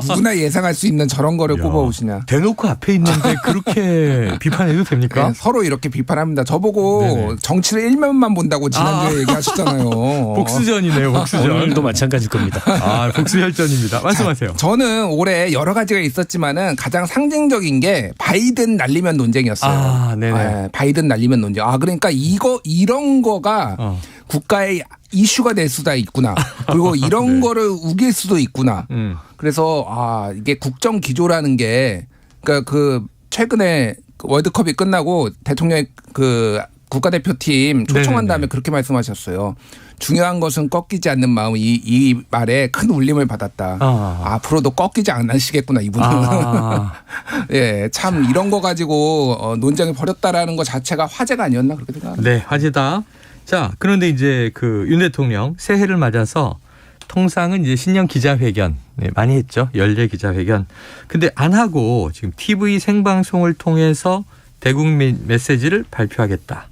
누구나 예상할 수 있는 저런 거를 꼽아오시냐. 대놓고 앞에 있는데 그렇게 비판해도 됩니까? 네, 서로 이렇게 비판합니다. 저보고 정치를 일면만 본다고 지난주에 얘기하셨잖아요. 복수전이네요. 복수전. 오늘도 마찬가지일 겁니다. 복수혈전입니다. 말씀하세요. 저는 올해 여러 가지가 있었지만은 가장 상징적인 게 바이든 날리면 논쟁이었어요. 바이든 날리면 논쟁. 그러니까 이런 거가 국가의 이슈가 될 수도 있구나. 그리고 이런 거를 우길 수도 있구나. 그래서 이게 국정 기조라는 게 그러니까 그 최근에 월드컵이 끝나고 대통령이 그 국가대표팀 초청한 다음에 그렇게 말씀하셨어요. 중요한 것은 꺾이지 않는 마음. 이 말에 큰 울림을 받았다. 앞으로도 꺾이지 않으시겠구나 이분은. 예, 참 이런 거 가지고 논쟁을 벌였다라는 것 자체가 화제가 아니었나 그렇게 생각합니다. 네, 화제다. 자, 그런데 이제 그 윤 대통령 새해를 맞아서 통상은 이제 신년 기자회견 많이 했죠. 연례 기자회견. 근데 안 하고 지금 TV 생방송을 통해서 대국민 메시지를 발표하겠다.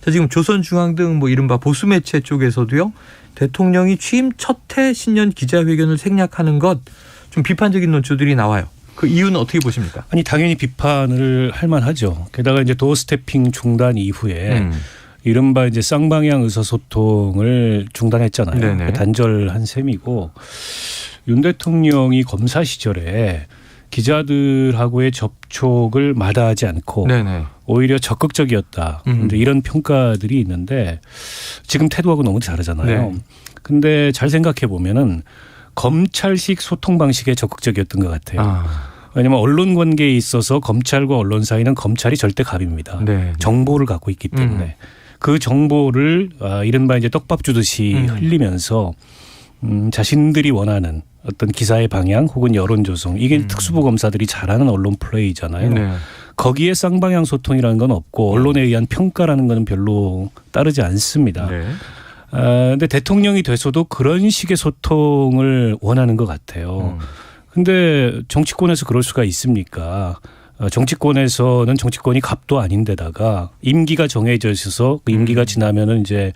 자, 지금 조선중앙 등 뭐 이른바 보수 매체 쪽에서도요. 대통령이 취임 첫 해 신년 기자회견을 생략하는 것 좀 비판적인 논조들이 나와요. 그 이유는 어떻게 보십니까? 아니 당연히 비판을 할 만하죠. 게다가 이제 도어 스태핑 중단 이후에 이른바 이제 쌍방향 의사소통을 중단했잖아요. 그러니까 단절한 셈이고 윤 대통령이 검사 시절에 기자들하고의 접촉을 마다하지 않고 오히려 적극적이었다. 이런 평가들이 있는데 지금 태도하고 너무 다르잖아요. 근데 잘 생각해 보면은 검찰식 소통 방식에 적극적이었던 것 같아요. 왜냐하면 언론 관계에 있어서 검찰과 언론 사이는 검찰이 절대 갑입니다. 정보를 갖고 있기 때문에 그 정보를 이른바 이제 떡밥 주듯이 흘리면서 자신들이 원하는 어떤 기사의 방향 혹은 여론 조성 이게 특수부 검사들이 잘하는 언론 플레이잖아요. 거기에 쌍방향 소통이라는 건 없고 언론에 의한 평가라는 건 별로 따르지 않습니다. 근데 대통령이 돼서도 그런 식의 소통을 원하는 것 같아요. 근데 정치권에서 그럴 수가 있습니까? 정치권에서는 정치권이 갑도 아닌데다가 임기가 정해져 있어서 그 임기가 지나면은 이제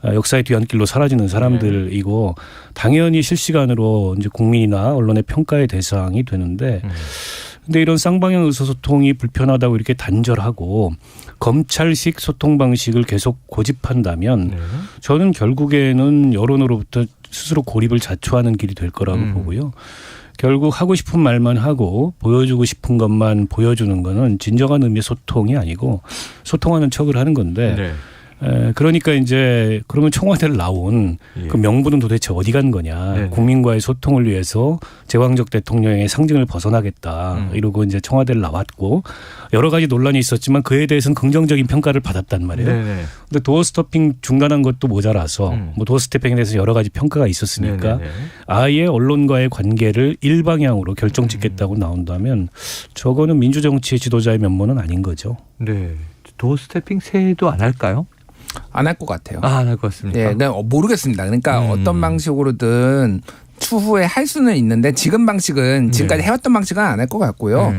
역사의 뒤안길로 사라지는 사람들이고 당연히 실시간으로 이제 국민이나 언론의 평가의 대상이 되는데 근데 이런 쌍방향 의사소통이 불편하다고 이렇게 단절하고 검찰식 소통 방식을 계속 고집한다면 저는 결국에는 여론으로부터 스스로 고립을 자초하는 길이 될 거라고 보고요. 결국 하고 싶은 말만 하고 보여주고 싶은 것만 보여주는 거는 진정한 의미의 소통이 아니고 소통하는 척을 하는 건데 그러니까 이제 그러면 청와대를 나온 그 명분은 도대체 어디 간 거냐. 네네. 국민과의 소통을 위해서 제왕적 대통령의 상징을 벗어나겠다. 이러고 이제 청와대를 나왔고 여러 가지 논란이 있었지만 그에 대해서는 긍정적인 평가를 받았단 말이에요. 네네. 근데 도어 스토핑 중단한 것도 모자라서 뭐 도어 스토핑에 대해서 여러 가지 평가가 있었으니까 네네네. 아예 언론과의 관계를 일방향으로 결정짓겠다고 나온다면 저거는 민주정치의 지도자의 면모는 아닌 거죠. 네. 도어 스태핑 새해도 안 할까요? 안 할 것 같아요. 안 할 것 같습니다. 예, 네, 모르겠습니다. 그러니까 어떤 방식으로든 추후에 할 수는 있는데 지금 방식은 지금까지 해왔던 방식은 안 할 것 같고요.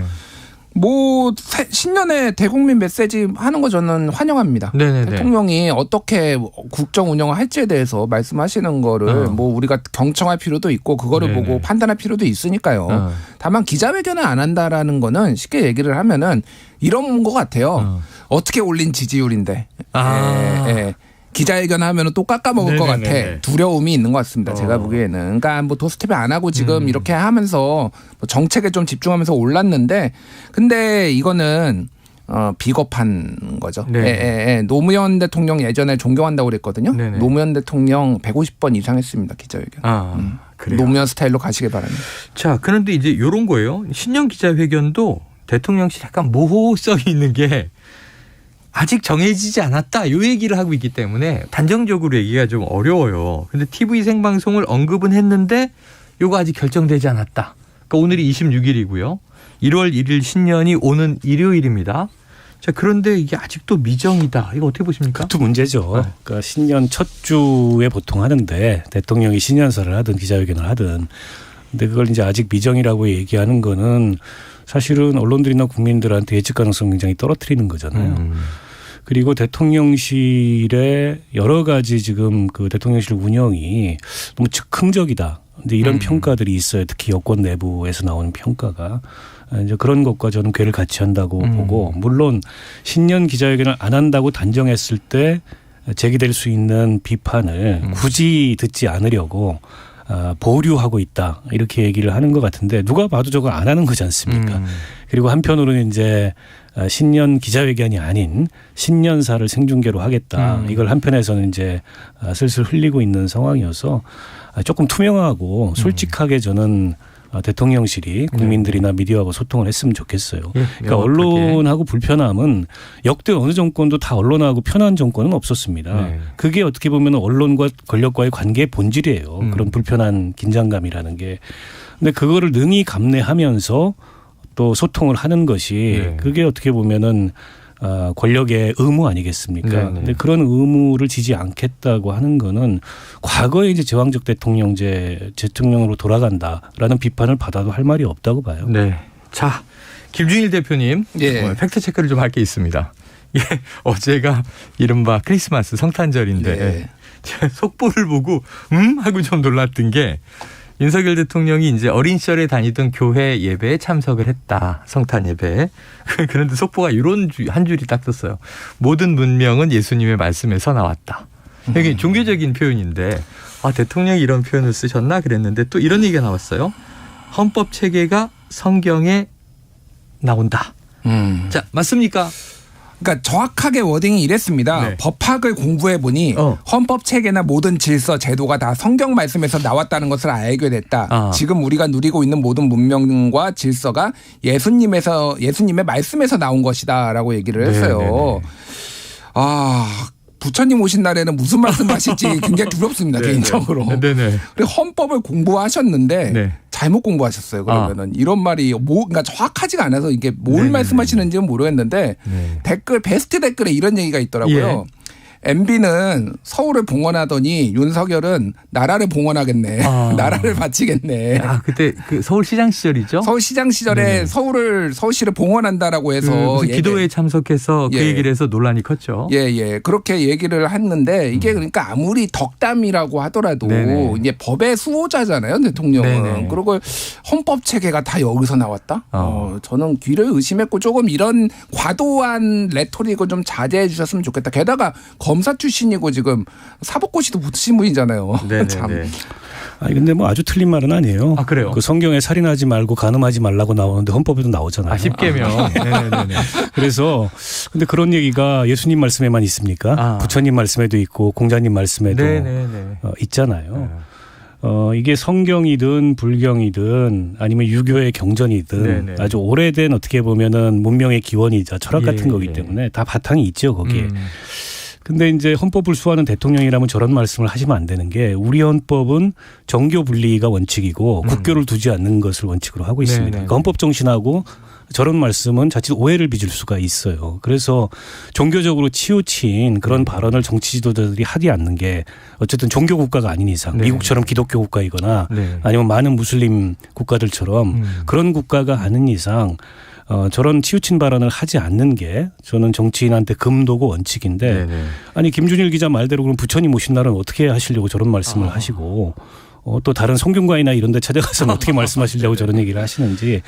뭐 신년에 대국민 메시지 하는 거 저는 환영합니다. 네네네. 대통령이 어떻게 국정 운영을 할지에 대해서 말씀하시는 거를 뭐 우리가 경청할 필요도 있고 그거를 네네. 보고 판단할 필요도 있으니까요. 다만 기자회견을 안 한다라는 거는 쉽게 얘기를 하면은 이런 것 같아요. 어떻게 올린 지지율인데. 예. 기자회견 하면 또 깎아먹을 것 같아. 두려움이 있는 것 같습니다. 제가 보기에는. 그러니까 뭐 도스텝이 안 하고 지금 이렇게 하면서 뭐 정책에 좀 집중하면서 올랐는데 근데 이거는 비겁한 거죠. 노무현 대통령 예전에 존경한다고 그랬거든요. 네네. 노무현 대통령 150번 이상 했습니다. 기자회견. 그래요? 노무현 스타일로 가시길 바랍니다. 자, 그런데 이제 이런 거예요. 신년 기자회견도 대통령실 약간 모호성이 있는 게 아직 정해지지 않았다. 이 얘기를 하고 있기 때문에 단정적으로 얘기가 좀 어려워요. 근데 TV 생방송을 언급은 했는데 이거 아직 결정되지 않았다. 그러니까 오늘이 26일이고요. 1월 1일 신년이 오는 일요일입니다. 자, 그런데 이게 아직도 미정이다. 이거 어떻게 보십니까? 그것도 문제죠. 그러니까 신년 첫 주에 보통 하는데 대통령이 신년사를 하든 기자회견을 하든 근데 그걸 이제 아직 미정이라고 얘기하는 거는 사실은 언론들이나 국민들한테 예측 가능성 굉장히 떨어뜨리는 거잖아요. 그리고 대통령실의 여러 가지 지금 그 대통령실 운영이 너무 즉흥적이다. 근데 이런 평가들이 있어요. 특히 여권 내부에서 나오는 평가가. 이제 그런 것과 저는 궤를 같이 한다고 보고 물론 신년 기자회견을 안 한다고 단정했을 때 제기될 수 있는 비판을 굳이 듣지 않으려고 보류하고 있다 이렇게 얘기를 하는 것 같은데 누가 봐도 저거 안 하는 거지 않습니까? 그리고 한편으로는 이제 신년 기자회견이 아닌 신년사를 생중계로 하겠다. 이걸 한편에서는 이제 슬슬 흘리고 있는 상황이어서 조금 투명하고 솔직하게 저는 대통령실이 국민들이나 미디어하고 소통을 했으면 좋겠어요. 그러니까 언론하고 불편함은 역대 어느 정권도 다 언론하고 편한 정권은 없었습니다. 그게 어떻게 보면 언론과 권력과의 관계의 본질이에요. 그런 불편한 긴장감이라는 게. 근데 그거를 능히 감내하면서 또 소통을 하는 것이 그게 어떻게 보면은 권력의 의무 아니겠습니까? 근데 그런 의무를 지지 않겠다고 하는 거는 과거에 이제 제왕적 대통령으로 돌아간다라는 비판을 받아도 할 말이 없다고 봐요. 네. 자, 김준일 대표님 팩트 체크를 좀 할 게 있습니다. 어제가 이른바 크리스마스 성탄절인데 속보를 보고 하고 좀 놀랐던 게 윤석열 대통령이 이제 어린 시절에 다니던 교회 예배에 참석을 했다. 성탄 예배에. 그런데 속보가 이런 한 줄이 딱 떴어요. 모든 문명은 예수님의 말씀에서 나왔다. 이게 종교적인 표현인데 대통령이 이런 표현을 쓰셨나 그랬는데 또 이런 얘기가 나왔어요. 헌법 체계가 성경에 나온다. 자, 맞습니까? 그러니까 정확하게 워딩이 이랬습니다. 법학을 공부해 보니 헌법 체계나 모든 질서, 제도가 다 성경 말씀에서 나왔다는 것을 알게 됐다. 지금 우리가 누리고 있는 모든 문명과 질서가 예수님의 말씀에서 나온 것이다라고 얘기를 했어요. 부처님 오신 날에는 무슨 말씀하실지 굉장히 두렵습니다. 개인적으로. 그리고 헌법을 공부하셨는데 잘못 공부하셨어요. 그러면은 이런 말이 그러니까 정확하지가 않아서 이게 뭘 말씀하시는지는 모르겠는데 댓글 베스트 댓글에 이런 얘기가 있더라고요. MB는 서울을 봉헌하더니 윤석열은 나라를 봉헌하겠네. 나라를 바치겠네. 그때 그 서울시장 시절이죠? 서울시장 시절에 서울시를 봉헌한다라고 해서 기도회에 참석해서 그 얘기를 해서 논란이 컸죠. 그렇게 얘기를 했는데 이게 그러니까 아무리 덕담이라고 하더라도 이제 법의 수호자잖아요, 대통령은. 그리고 헌법 체계가 다 여기서 나왔다? 저는 귀를 의심했고 조금 이런 과도한 레토릭을 좀 자제해 주셨으면 좋겠다. 게다가 검사 출신이고 지금 사법고시도 붙으신 분이잖아요. 참. 아니 근데 뭐 아주 틀린 말은 아니에요. 아 그래요? 그 성경에 살인하지 말고 간음하지 말라고 나오는데 헌법에도 나오잖아요. 10계명. 네네네. 그래서 근데 그런 얘기가 예수님 말씀에만 있습니까? 부처님 말씀에도 있고 공자님 말씀에도 있잖아요. 이게 성경이든 불경이든 아니면 유교의 경전이든 아주 오래된 어떻게 보면은 문명의 기원이자 철학 같은 거기 때문에 다 바탕이 있죠 거기에. 근데 이제 헌법을 수호하는 대통령이라면 저런 말씀을 하시면 안 되는 게 우리 헌법은 정교 분리가 원칙이고 국교를 두지 않는 것을 원칙으로 하고 있습니다. 그러니까 헌법 정신하고 저런 말씀은 자칫 오해를 빚을 수가 있어요. 그래서 종교적으로 치우친 그런 발언을 정치 지도자들이 하지 않는 게 어쨌든 종교 국가가 아닌 이상 미국처럼 기독교 국가이거나 아니면 많은 무슬림 국가들처럼 그런 국가가 아닌 이상 저런 치우친 발언을 하지 않는 게 저는 정치인한테 금도고 원칙인데 아니 김준일 기자 말대로 그럼 부처님 오신 날은 어떻게 하시려고 저런 말씀을 하시고 또 다른 성균관이나 이런 데 찾아가서는 어떻게 말씀하시려고 저런 얘기를 하시는지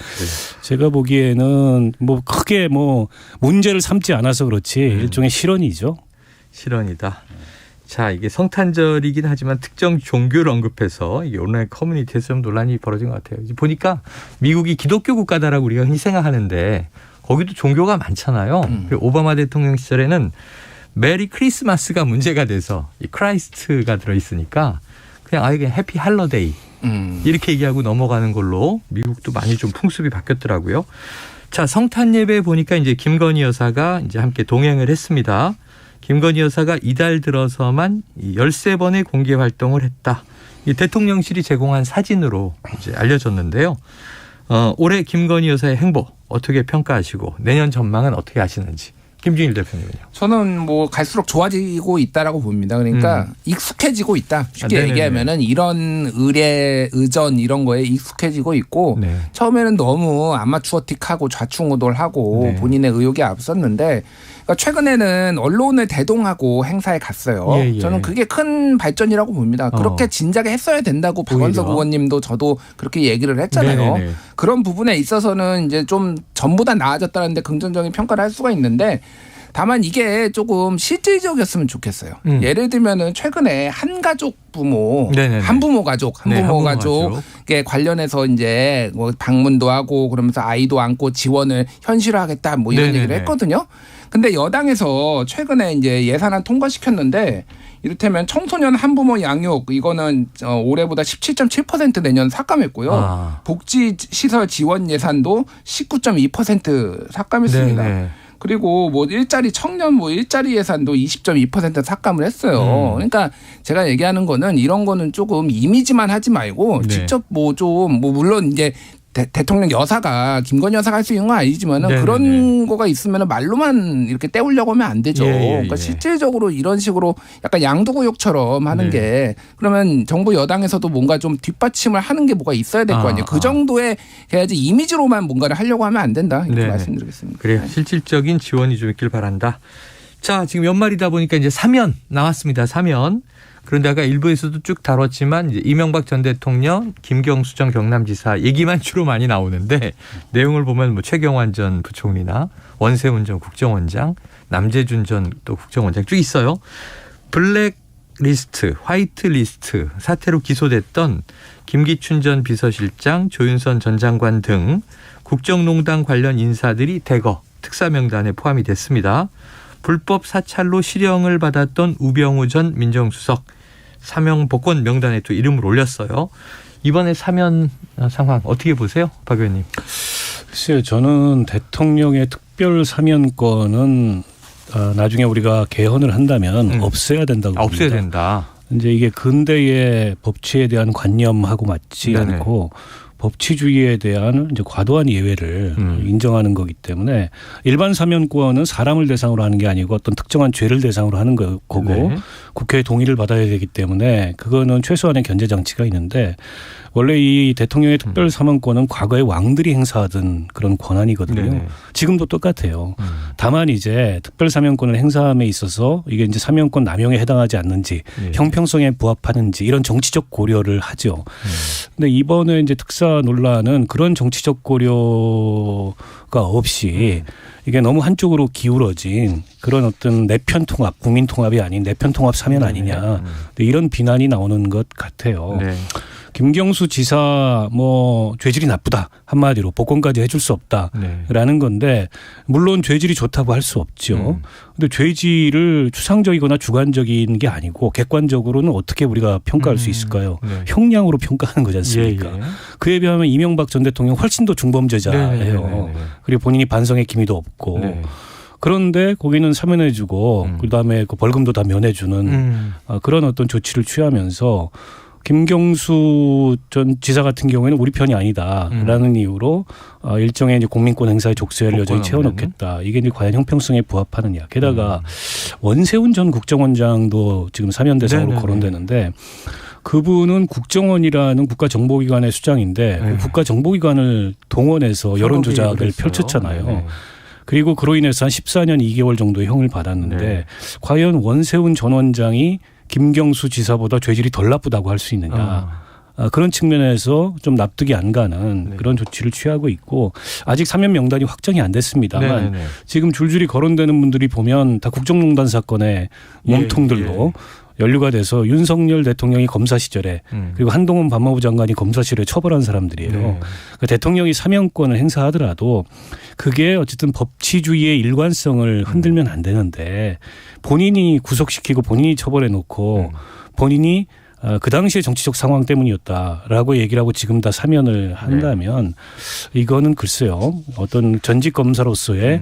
제가 보기에는 뭐 크게 뭐 문제를 삼지 않아서 그렇지 일종의 실언이죠. 실언이다. 자, 이게 성탄절이긴 하지만 특정 종교를 언급해서 이게 온라인 커뮤니티에서 좀 논란이 벌어진 것 같아요. 보니까 미국이 기독교 국가다라고 우리가 흔히 생각하는데 거기도 종교가 많잖아요. 오바마 대통령 시절에는 메리 크리스마스가 문제가 돼서 이 크라이스트가 들어있으니까 그냥 아예 해피 할러데이 이렇게 얘기하고 넘어가는 걸로 미국도 많이 좀 풍습이 바뀌었더라고요. 자, 성탄 예배 보니까 이제 김건희 여사가 이제 함께 동행을 했습니다. 김건희 여사가 이달 들어서만 13번의 공개 활동을 했다. 이 대통령실이 제공한 사진으로 이제 알려졌는데요. 올해 김건희 여사의 행보 어떻게 평가하시고 내년 전망은 어떻게 하시는지. 김준일 대표님은요. 저는 뭐 갈수록 좋아지고 있다라고 봅니다. 그러니까 익숙해지고 있다. 쉽게 얘기하면은 이런 의전 이런 거에 익숙해지고 있고 처음에는 너무 아마추어틱하고 좌충우돌하고 본인의 의욕이 앞섰는데 그러니까 최근에는 언론을 대동하고 행사에 갔어요. 저는 그게 큰 발전이라고 봅니다. 그렇게 진작에 했어야 된다고 박원석 의원님도 저도 그렇게 얘기를 했잖아요. 그런 부분에 있어서는 이제 좀 전부 다 나아졌다는데 긍정적인 평가를 할 수가 있는데 다만 이게 조금 실질적이었으면 좋겠어요. 예를 들면은 최근에 한가족 부모, 한부모 가족에 관련해서 이제 뭐 방문도 하고 그러면서 아이도 안고 지원을 현실화하겠다 뭐 이런 얘기를 했거든요. 근데 여당에서 최근에 이제 예산안 통과시켰는데 이를테면 청소년 한부모 양육 이거는 올해보다 17.7% 내년 삭감했고요. 복지시설 지원 예산도 19.2% 삭감했습니다. 그리고 뭐 일자리 청년 뭐 일자리 예산도 20.2% 삭감을 했어요. 그러니까 제가 얘기하는 거는 이런 거는 조금 이미지만 하지 말고 직접 뭐 좀 뭐 물론 이제 대통령 여사가 김건희 여사가 할 수 있는 건 아니지만은 그런 거가 있으면 말로만 이렇게 때우려고 하면 안 되죠. 그러니까 실질적으로 이런 식으로 약간 양도구역처럼 하는 게 그러면 정부 여당에서도 뭔가 좀 뒷받침을 하는 게 뭐가 있어야 될 거 아니에요. 그 정도의 해야지 이미지로만 뭔가를 하려고 하면 안 된다. 이렇게 말씀드리겠습니다. 그래요. 실질적인 지원이 좀 있길 바란다. 자, 지금 연말이다 보니까 이제 사면 나왔습니다. 사면. 그런데 아까 일부에서도 쭉 다뤘지만 이제 이명박 전 대통령, 김경수 전 경남지사 얘기만 주로 많이 나오는데 내용을 보면 뭐 최경환 전 부총리나 원세훈 전 국정원장, 남재준 전 또 국정원장 쭉 있어요. 블랙리스트, 화이트리스트 사태로 기소됐던 김기춘 전 비서실장, 조윤선 전 장관 등 국정농단 관련 인사들이 대거 특사 명단에 포함이 됐습니다. 불법 사찰로 실형을 받았던 우병우 전 민정수석 사명 복권 명단에 또 이름을 올렸어요. 이번에 사면 상황 어떻게 보세요, 박 의원님? 글쎄요, 저는 대통령의 특별 사면권은 나중에 우리가 개헌을 한다면 없애야 된다고 봅니다. 없애야 된다. 이제 이게 근대의 법치에 대한 관념하고 맞지 않고 법치주의에 대한 이제 과도한 예외를 인정하는 거기 때문에 일반 사면권은 사람을 대상으로 하는 게 아니고 어떤 특정한 죄를 대상으로 하는 거고 국회의 동의를 받아야 되기 때문에 그거는 최소한의 견제 장치가 있는데 원래 이 대통령의 특별 사면권은 과거에 왕들이 행사하던 그런 권한이거든요. 지금도 똑같아요. 다만 이제 특별 사면권을 행사함에 있어서 이게 이제 사면권 남용에 해당하지 않는지 형평성에 부합하는지 이런 정치적 고려를 하죠. 근데 이번에 이제 특사 논란은 그런 정치적 고려가 없이 이게 너무 한쪽으로 기울어진 그런 어떤 내편 통합, 국민 통합이 아닌 내편 통합 사면 아니냐 이런 비난이 나오는 것 같아요. 김경수 지사 뭐 죄질이 나쁘다 한마디로 복권까지 해줄 수 없다라는 건데 물론 죄질이 좋다고 할 수 없죠. 근데 죄질을 추상적이거나 주관적인 게 아니고 객관적으로는 어떻게 우리가 평가할 수 있을까요? 형량으로 평가하는 거지 않습니까? 그에 비하면 이명박 전 대통령 훨씬 더 중범죄자예요. 그리고 본인이 반성의 기미도 없고. 그런데 거기는 사면해주고 그다음에 그 벌금도 다 면해주는 그런 어떤 조치를 취하면서 김경수 전 지사 같은 경우에는 우리 편이 아니다라는 이유로 일종의 이제 국민권 행사의 족쇄를 여전히 채워넣겠다. 이게 이제 과연 형평성에 부합하느냐. 게다가 원세훈 전 국정원장도 지금 사면 대상으로 거론되는데 그분은 국정원이라는 국가정보기관의 수장인데 그 국가정보기관을 동원해서 여론조작을 펼쳤잖아요. 그리고 그로 인해서 한 14년 2개월 정도의 형을 받았는데 과연 원세훈 전 원장이 김경수 지사보다 죄질이 덜 나쁘다고 할 수 있느냐. 그런 측면에서 좀 납득이 안 가는 그런 조치를 취하고 있고 아직 사면 명단이 확정이 안 됐습니다만 지금 줄줄이 거론되는 분들이 보면 다 국정농단 사건의 몸통들로 연루가 돼서 윤석열 대통령이 검사 시절에 그리고 한동훈 법무부 장관이 검사 시절에 처벌한 사람들이에요. 그러니까 대통령이 사면권을 행사하더라도 그게 어쨌든 법치주의의 일관성을 흔들면 안 되는데 본인이 구속시키고 본인이 처벌해 놓고 본인이 그 당시의 정치적 상황 때문이었다라고 얘기를 하고 지금 다 사면을 한다면 이거는 글쎄요. 어떤 전직 검사로서의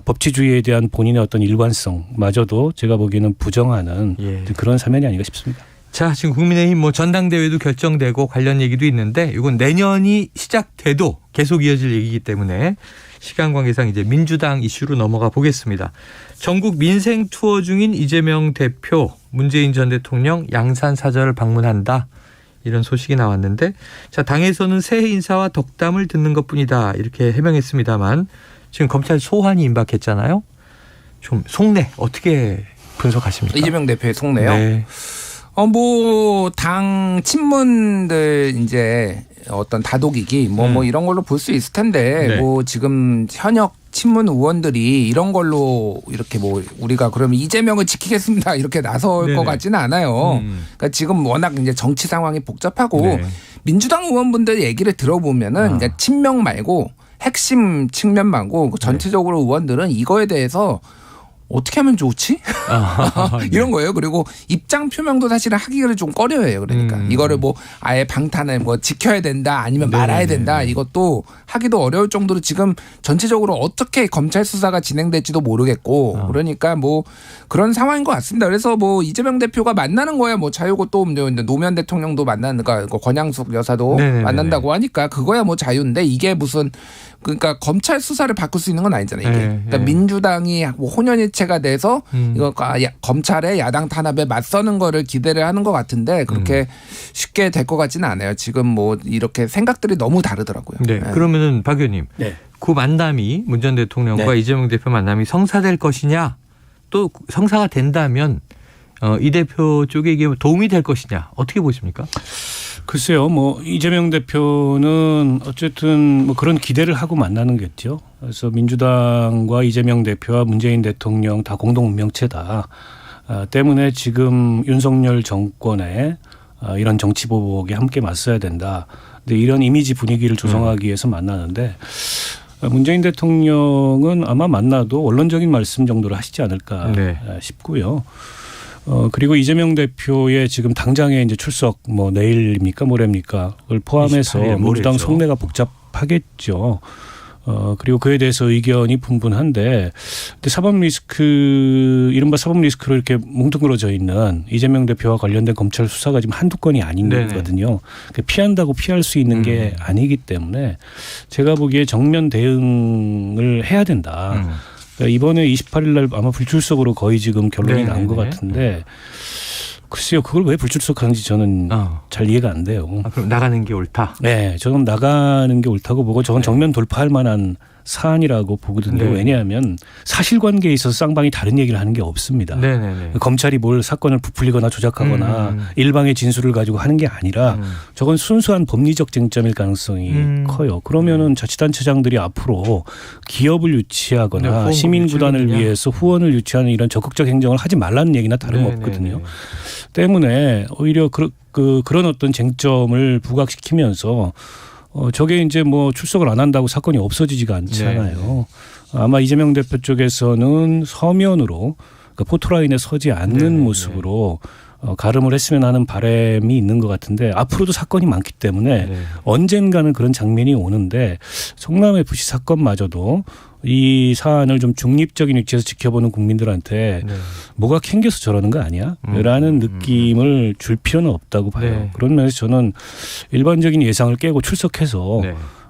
법치주의에 대한 본인의 어떤 일관성마저도 제가 보기에는 부정하는 그런 사면이 아닌가 싶습니다. 자, 지금 국민의힘 뭐 전당대회도 결정되고 관련 얘기도 있는데 이건 내년이 시작돼도 계속 이어질 얘기이기 때문에 시간 관계상 이제 민주당 이슈로 넘어가 보겠습니다. 전국 민생 투어 중인 이재명 대표, 문재인 전 대통령 양산 사저를 방문한다. 이런 소식이 나왔는데 자, 당에서는 새해 인사와 덕담을 듣는 것뿐이다. 이렇게 해명했습니다만 지금 검찰 소환이 임박했잖아요. 좀 속내 어떻게 분석하십니까? 이재명 대표의 속내요? 네. 뭐 당 친문들 이제 어떤 다독이기 뭐 이런 걸로 볼 수 있을 텐데 뭐 지금 현역 친문 의원들이 이런 걸로 이렇게 뭐 우리가 그러면 이재명을 지키겠습니다 이렇게 나설 것 같지는 않아요. 그러니까 지금 워낙 이제 정치 상황이 복잡하고 민주당 의원분들 얘기를 들어보면은 그러니까 친명 말고 핵심 측면 말고 전체적으로 의원들은 이거에 대해서 어떻게 하면 좋지? 이런 거예요. 그리고 입장 표명도 사실은 하기를 좀 꺼려해요. 그러니까 이거를 뭐 아예 방탄을 뭐 지켜야 된다 아니면 말아야 된다 이것도 하기도 어려울 정도로 지금 전체적으로 어떻게 검찰 수사가 진행될지도 모르겠고 그러니까 뭐 그런 상황인 것 같습니다. 그래서 뭐 이재명 대표가 만나는 거야 뭐 자유고 또 노무현 대통령도 만나는 그러니까 권양숙 여사도 만난다고 하니까 그거야 뭐 자유인데 이게 무슨 그러니까 검찰 수사를 바꿀 수 있는 건 아니잖아요. 이게. 그러니까 민주당이 뭐 혼연일체가 돼서 이거 검찰의 야당 탄압에 맞서는 거를 기대를 하는 것 같은데 그렇게 쉽게 될 것 같지는 않아요. 지금 뭐 이렇게 생각들이 너무 다르더라고요. 네. 그러면은 박 의원님, 그 만남이 문 전 대통령과 이재명 대표 만남이 성사될 것이냐, 또 성사가 된다면 이 대표 쪽에게 도움이 될 것이냐, 어떻게 보십니까? 글쎄요, 뭐 이재명 대표는 어쨌든 뭐 그런 기대를 하고 만나는 거겠죠. 그래서 민주당과 이재명 대표와 문재인 대통령 다 공동 운명체다. 때문에 지금 윤석열 정권의 이런 정치 보복에 함께 맞서야 된다. 근데 이런 이미지 분위기를 조성하기 위해서 만나는데 문재인 대통령은 아마 만나도 원론적인 말씀 정도를 하시지 않을까 싶고요. 그리고 이재명 대표의 지금 당장의 이제 출석 뭐 내일입니까 모레입니까? 그걸 포함해서 민주당 속내가 복잡하겠죠. 그리고 그에 대해서 의견이 분분한데 근데 사법 리스크 이른바 사법 리스크로 이렇게 뭉뚱그려져 있는 이재명 대표와 관련된 검찰 수사가 지금 한두 건이 아니거든요. 피한다고 피할 수 있는 게 아니기 때문에 제가 보기에 정면 대응을 해야 된다. 이번에 28일 날 아마 불출석으로 거의 지금 결론이 난 것 같은데 글쎄요. 그걸 왜 불출석하는지 저는 잘 이해가 안 돼요. 그럼 나가는 게 옳다? 네. 저는 나가는 게 옳다고 보고 저건 정면 돌파할 만한 사안이라고 보거든요. 왜냐하면 사실관계에 있어서 쌍방이 다른 얘기를 하는 게 없습니다. 검찰이 뭘 사건을 부풀리거나 조작하거나 일방의 진술을 가지고 하는 게 아니라 저건 순수한 법리적 쟁점일 가능성이 커요. 그러면은 자치단체장들이 앞으로 기업을 유치하거나 시민구단을 위해서 후원을 유치하는 이런 적극적 행정을 하지 말라는 얘기나 다름없거든요. 때문에 오히려 그런 어떤 쟁점을 부각시키면서 저게 이제 뭐 출석을 안 한다고 사건이 없어지지가 않잖아요. 아마 이재명 대표 쪽에서는 서면으로 그러니까 포토라인에 서지 않는 모습으로 가름을 했으면 하는 바람이 있는 것 같은데 앞으로도 사건이 많기 때문에 언젠가는 그런 장면이 오는데 성남FC 사건마저도 이 사안을 좀 중립적인 위치에서 지켜보는 국민들한테 뭐가 캥겨서 저러는 거 아니야? 라는 느낌을 줄 필요는 없다고 봐요. 그런 면에서 저는 일반적인 예상을 깨고 출석해서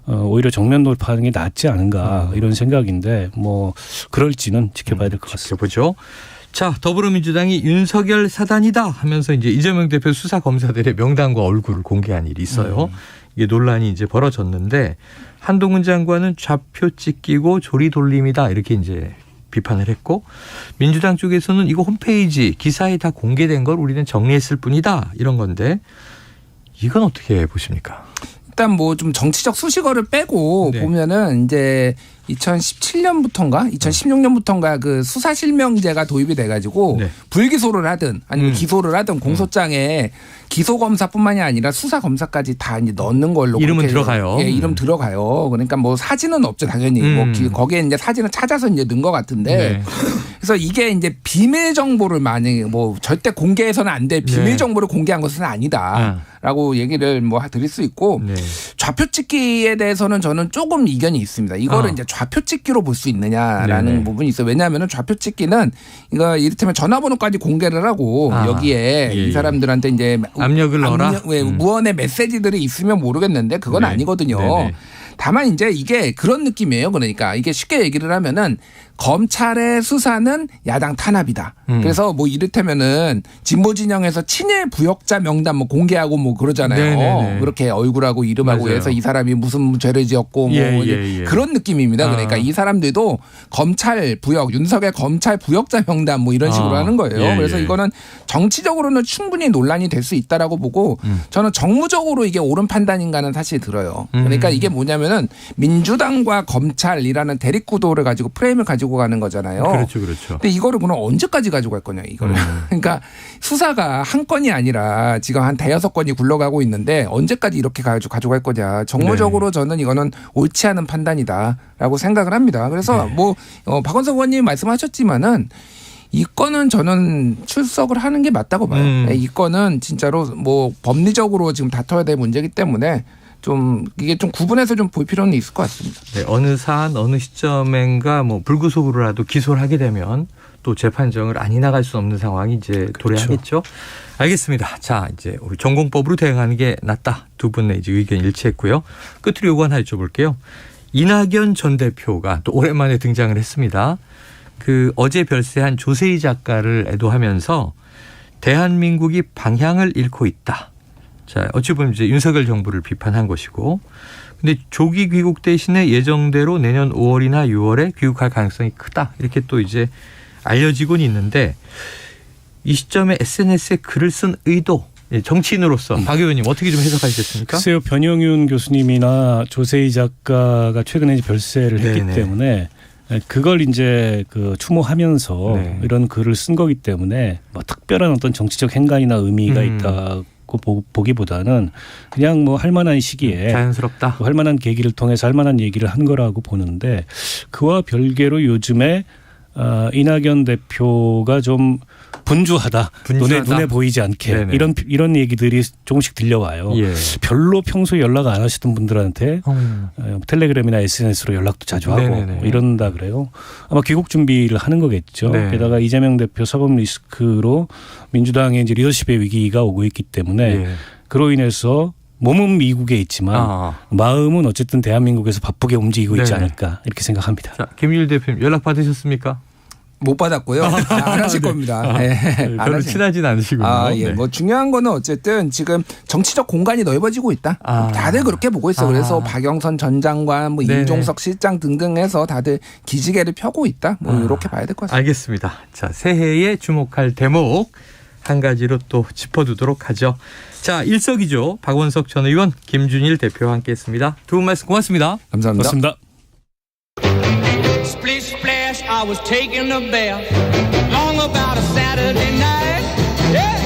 오히려 정면 돌파하는 게 낫지 않은가 이런 생각인데 뭐 그럴지는 지켜봐야 될 것 같습니다. 지켜보죠. 자, 더불어민주당이 윤석열 사단이다 하면서 이제 이재명 대표 수사 검사들의 명단과 얼굴을 공개한 일이 있어요. 이게 논란이 이제 벌어졌는데 한동훈 장관은 좌표 찍기고 조리 돌림이다 이렇게 이제 비판을 했고 민주당 쪽에서는 이거 홈페이지 기사에 다 공개된 걸 우리는 정리했을 뿐이다 이런 건데 이건 어떻게 보십니까? 일단 뭐 좀 정치적 수식어를 빼고 보면은 이제 2017년부터인가 2016년부터인가 그 수사실명제가 도입이 돼가지고 불기소를 하든 아니면 기소를 하든 공소장에 기소 검사뿐만이 아니라 수사 검사까지 다 이제 넣는 걸로 이름은 들어가요. 예, 이름 들어가요. 그러니까 뭐 사진은 없죠 당연히. 뭐 거기에 이제 사진을 찾아서 이제 넣은 것 같은데. 그래서 이게 이제 비밀 정보를 만약에 뭐 절대 공개해서는 안 될 비밀 정보를 공개한 것은 아니다라고 얘기를 뭐 드릴 수 있고 좌표 찍기에 대해서는 저는 조금 이견이 있습니다. 이거를 이제 좌표 찍기로 볼 수 있느냐라는 부분이 있어요. 왜냐하면 좌표 찍기는 이거 이를테면 전화번호까지 공개를 하고 여기에 이 사람들한테 이제 압력을 넣어라. 무언의 메시지들이 있으면 모르겠는데 그건 아니거든요. 다만 이제 이게 그런 느낌이에요. 그러니까 이게 쉽게 얘기를 하면은 검찰의 수사는 야당 탄압이다. 그래서 뭐 이를테면은 진보 진영에서 친일 부역자 명단 뭐 공개하고 뭐 그러잖아요. 그렇게 얼굴하고 이름하고 해서 이 사람이 무슨 죄를 지었고 뭐 그런 느낌입니다. 그러니까 이 사람들도 검찰 부역 윤석열 검찰 부역자 명단 뭐 이런 식으로 하는 거예요. 그래서 이거는 정치적으로는 충분히 논란이 될 수 있다라고 보고 저는 정무적으로 이게 옳은 판단인가는 사실 들어요. 그러니까 이게 뭐냐면은 민주당과 검찰이라는 대립구도를 가지고 프레임을 가지고 가는 거잖아요. 그렇죠. 근데 이거를 그럼 언제까지 가지고 갈 거냐 이거를. 그러니까 수사가 한 건이 아니라 지금 한 대여섯 건이 굴러가고 있는데 언제까지 이렇게 가져갈 거냐. 정무적으로 저는 이거는 옳지 않은 판단이다라고 생각을 합니다. 그래서 뭐 박원석 의원님 말씀하셨지만은 이 건은 저는 출석을 하는 게 맞다고 봐요. 이 건은 진짜로 뭐 법리적으로 지금 다퉈야 될 문제이기 때문에 좀 이게 좀 구분해서 좀 볼 필요는 있을 것 같습니다. 어느 사안 어느 시점엔가 뭐 불구속으로라도 기소를 하게 되면 또 재판정을 아니 나갈 수 없는 상황이 이제 도래하겠죠. 알겠습니다. 자, 이제 우리 전공법으로 대응하는 게 낫다. 두 분의 이제 의견 일치했고요. 끝으로 요거 하나 여쭤볼게요. 이낙연 전 대표가 또 오랜만에 등장을 했습니다. 그 어제 별세한 조세희 작가를 애도하면서 대한민국이 방향을 잃고 있다. 자, 어찌 보면 이제 윤석열 정부를 비판한 것이고, 근데 조기 귀국 대신에 예정대로 내년 5월이나 6월에 귀국할 가능성이 크다. 이렇게 또 이제 알려지곤 있는데 이 시점에 SNS에 글을 쓴 의도, 정치인으로서 박 의원님 어떻게 좀 해석하시겠습니까? 글쎄요, 변영윤 교수님이나 조세희 작가가 최근에 별세를 했기 때문에 그걸 이제 그 추모하면서 이런 글을 쓴 거기 때문에 뭐 특별한 어떤 정치적 행간이나 의미가 있다고 보기보다는 그냥 뭐 할 만한 시기에 자연스럽다. 할 만한 계기를 통해서 할 만한 얘기를 한 거라고 보는데 그와 별개로 요즘에 이낙연 대표가 좀 분주하다. 눈에 보이지 않게 이런 얘기들이 조금씩 들려와요. 별로 평소에 연락 안 하시던 분들한테 텔레그램이나 SNS로 연락도 자주 하고 이런다 그래요. 아마 귀국 준비를 하는 거겠죠. 게다가 이재명 대표 사법 리스크로 민주당의 이제 리더십의 위기가 오고 있기 때문에 그로 인해서 몸은 미국에 있지만 마음은 어쨌든 대한민국에서 바쁘게 움직이고 있지 않을까 이렇게 생각합니다. 자, 김유일 대표님 연락 받으셨습니까? 못 받았고요. 안 하실 겁니다. 별로 친하진 않으시군요. 뭐 중요한 거는 어쨌든 지금 정치적 공간이 넓어지고 있다. 다들 그렇게 보고 있어. 그래서 박영선 전 장관, 뭐 임종석 실장 등등 해서 다들 기지개를 펴고 있다. 뭐 이렇게 봐야 될 것 같습니다. 알겠습니다. 자, 새해에 주목할 대목 한 가지로 또 짚어두도록 하죠. 자, 일석이조 박원석 전 의원, 김준일 대표와 함께했습니다. 두 분 말씀 고맙습니다. 감사합니다. 고맙습니다. Splish splash, I was taking a bath long about a Saturday night. Yeah.